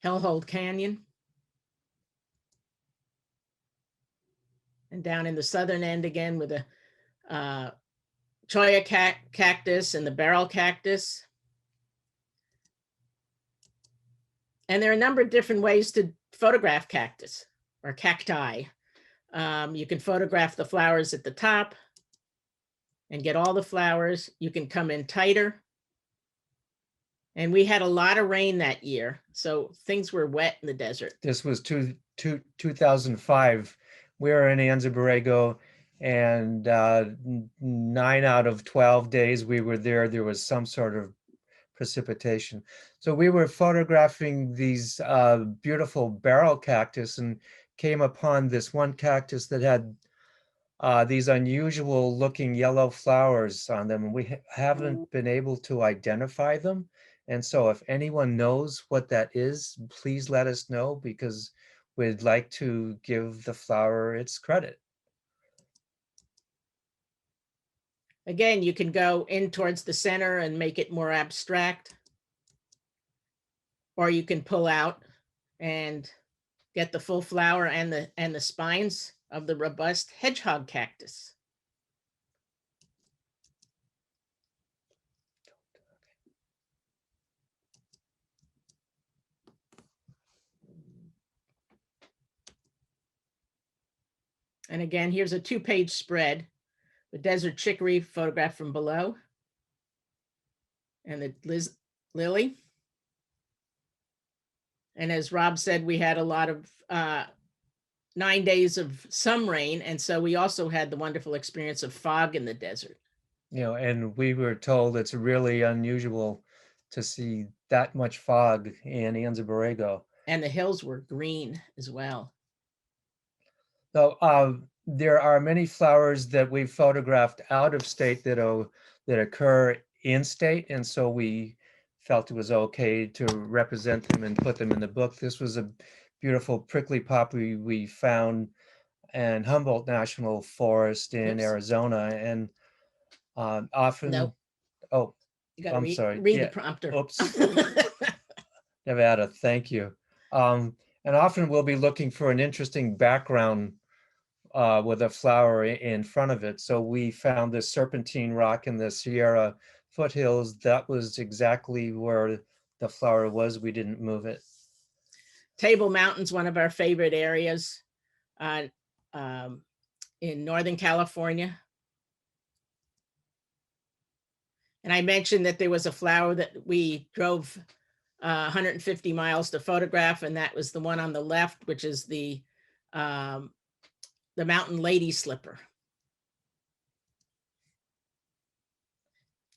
[SPEAKER 2] Hellhole Canyon. And down in the southern end again with the cholla cactus and the barrel cactus. And there are a number of different ways to photograph cactus or cacti. You can photograph the flowers at the top and get all the flowers. You can come in tighter. And we had a lot of rain that year, so things were wet in the desert.
[SPEAKER 3] This was 2005. We were in Anza Borrego, and 9 out of 12 days we were there, there was some sort of precipitation. So we were photographing these beautiful barrel cactus and came upon this one cactus that had these unusual looking yellow flowers on them, and we haven't been able to identify them. And so if anyone knows what that is, please let us know, because we'd like to give the flower its credit.
[SPEAKER 2] Again, you can go in towards the center and make it more abstract, or you can pull out and get the full flower and the spines of the robust hedgehog cactus. And again, here's a 2-page spread. The desert chicory photographed from below. And the lily. And as Rob said, we had a lot of 9 days of some rain. And so we also had the wonderful experience of fog in the desert.
[SPEAKER 3] You know, and we were told it's really unusual to see that much fog in Anza Borrego.
[SPEAKER 2] And the hills were green as well.
[SPEAKER 3] So there are many flowers that we've photographed out of state that occur in state, and so we felt it was okay to represent them and put them in the book. This was a beautiful prickly poppy we found in Humboldt National Forest in Arizona, and often.
[SPEAKER 2] No.
[SPEAKER 3] Oh,
[SPEAKER 2] you gotta
[SPEAKER 3] I'm sorry.
[SPEAKER 2] Read the prompter.
[SPEAKER 3] Oops. Nevada, thank you. And often we'll be looking for an interesting background with a flower in front of it. So we found this serpentine rock in the Sierra foothills. That was exactly where the flower was. We didn't move it.
[SPEAKER 2] Table Mountain's one of our favorite areas in Northern California. And I mentioned that there was a flower that we drove 150 miles to photograph, and that was the one on the left, which is the mountain lady slipper.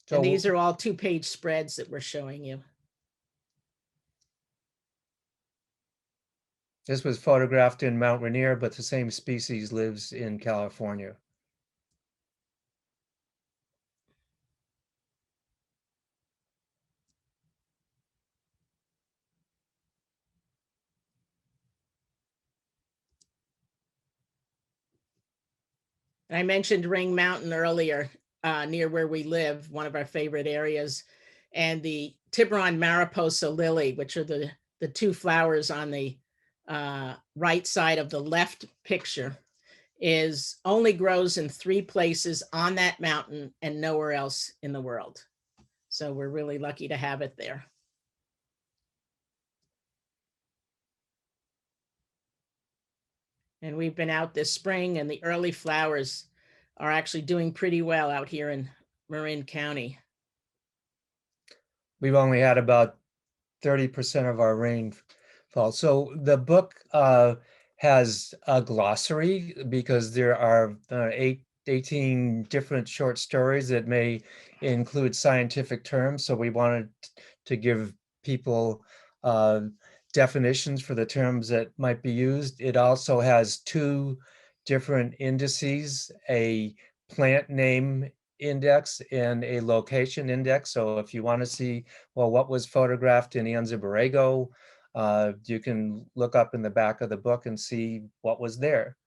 [SPEAKER 3] So
[SPEAKER 2] and these are all 2-page spreads that we're showing you.
[SPEAKER 3] this was photographed in Mount Rainier, but the same species lives in California.
[SPEAKER 2] And I mentioned Ring Mountain earlier, near where we live, one of our favorite areas, and the Tiburon Mariposa lily, which are the 2 flowers on the right side of the left picture, is only grows in 3 places on that mountain and nowhere else in the world. So we're really lucky to have it there. And we've been out this spring, and the early flowers are actually doing pretty well out here in Marin County.
[SPEAKER 3] We've only had about 30% of our rainfall. So the book has a glossary because there are 18 different short stories that may include scientific terms. So we wanted to give people definitions for the terms that might be used. It also has 2 different indices, a plant name index and a location index. So if you want to see, well, what was photographed in Anza Borrego, you can look up in the back of the book and see what was there.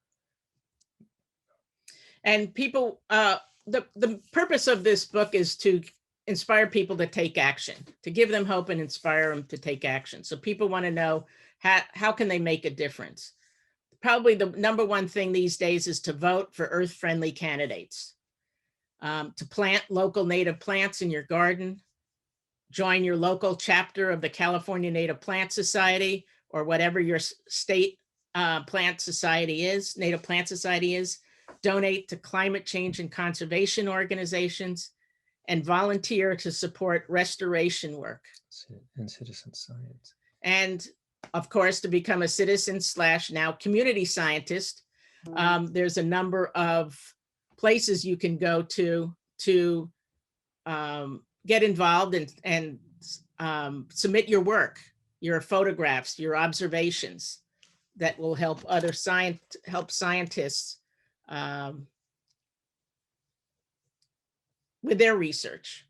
[SPEAKER 2] And people, the purpose of this book is to inspire people to take action, to give them hope and inspire them to take action. So people want to know how can they make a difference? Probably the number one thing these days is to vote for earth-friendly candidates, to plant local native plants in your garden, join your local chapter of the California Native Plant Society, or whatever your state plant society is, native plant society is, donate to climate change and conservation organizations, and volunteer to support restoration work.
[SPEAKER 3] And citizen science.
[SPEAKER 2] And of course, to become a citizen / now community scientist, there's a number of places you can go to get involved and submit your work, your photographs, your observations that will help other scientists with their research.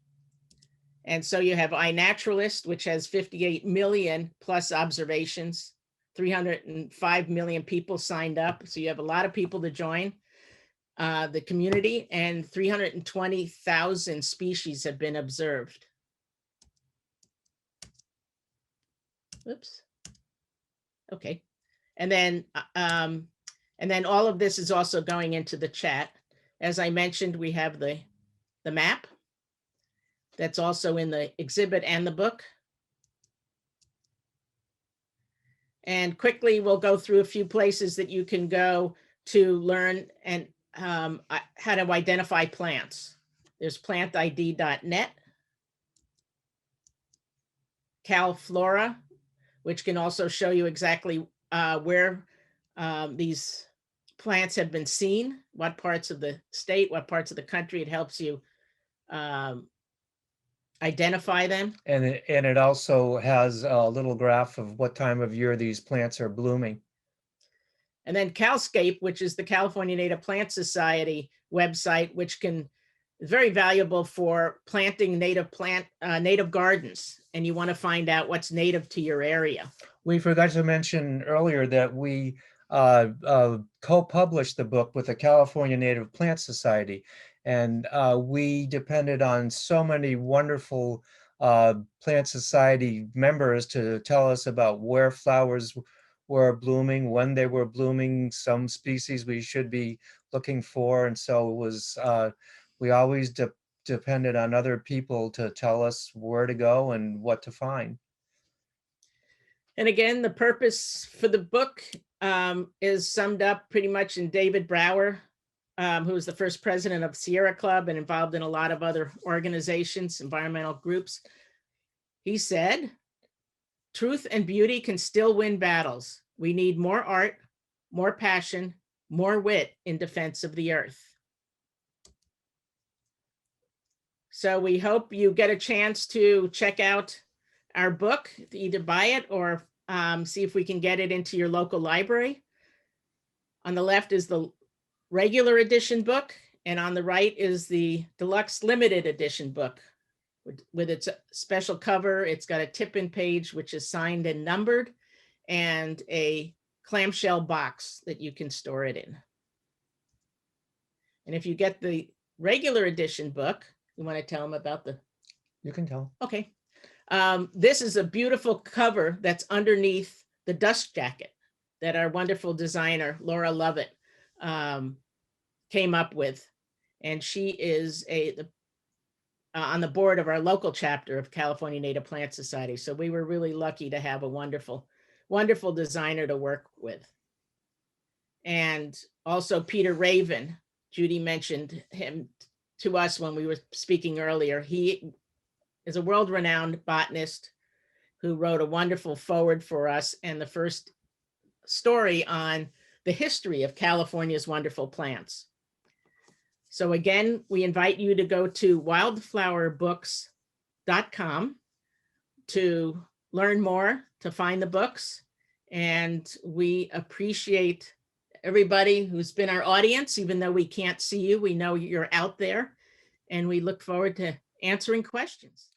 [SPEAKER 2] And so you have iNaturalist, which has 58 million plus observations, 305 million people signed up. So you have a lot of people to join the community, and 320,000 species have been observed. Oops. Okay. And then all of this is also going into the chat. As I mentioned, we have the map that's also in the exhibit and the book. And quickly, we'll go through a few places that you can go to learn and how to identify plants. There's plantid.net, CalFlora, which can also show you exactly where these plants have been seen, what parts of the state, what parts of the country. It helps you identify them.
[SPEAKER 3] And it also has a little graph of what time of year these plants are blooming.
[SPEAKER 2] And then Calscape, which is the California Native Plant Society website, which is very valuable for planting native gardens. And you want to find out what's native to your area.
[SPEAKER 3] We forgot to mention earlier that we co-published the book with the California Native Plant Society. And we depended on so many wonderful Plant Society members to tell us about where flowers were blooming, when they were blooming, some species we should be looking for. And so it was, we always depended on other people to tell us where to go and what to find.
[SPEAKER 2] And again, the purpose for the book is summed up pretty much in David Brower, who was the first president of Sierra Club and involved in a lot of other organizations, environmental groups. He said, "Truth and beauty can still win battles. We need more art, more passion, more wit in defense of the earth." So we hope you get a chance to check out our book, either buy it or see if we can get it into your local library. On the left is the regular edition book, and on the right is the deluxe limited edition book with its special cover. It's got a tip-in page, which is signed and numbered, and a clamshell box that you can store it in. And if you get the regular edition book, you want to tell them about the...
[SPEAKER 3] You can tell.
[SPEAKER 2] Okay. This is a beautiful cover that's underneath the dust jacket that our wonderful designer, Laura Lovett, came up with. And she is on the board of our local chapter of California Native Plant Society. So we were really lucky to have a wonderful, wonderful designer to work with. And also Peter Raven, Judy mentioned him to us when we were speaking earlier. He is a world-renowned botanist who wrote a wonderful foreword for us and the first story on the history of California's wonderful plants. So again, we invite you to go to wildflowerbooks.com to learn more, to find the books. And we appreciate everybody who's been our audience, even though we can't see you, we know you're out there, and we look forward to answering questions.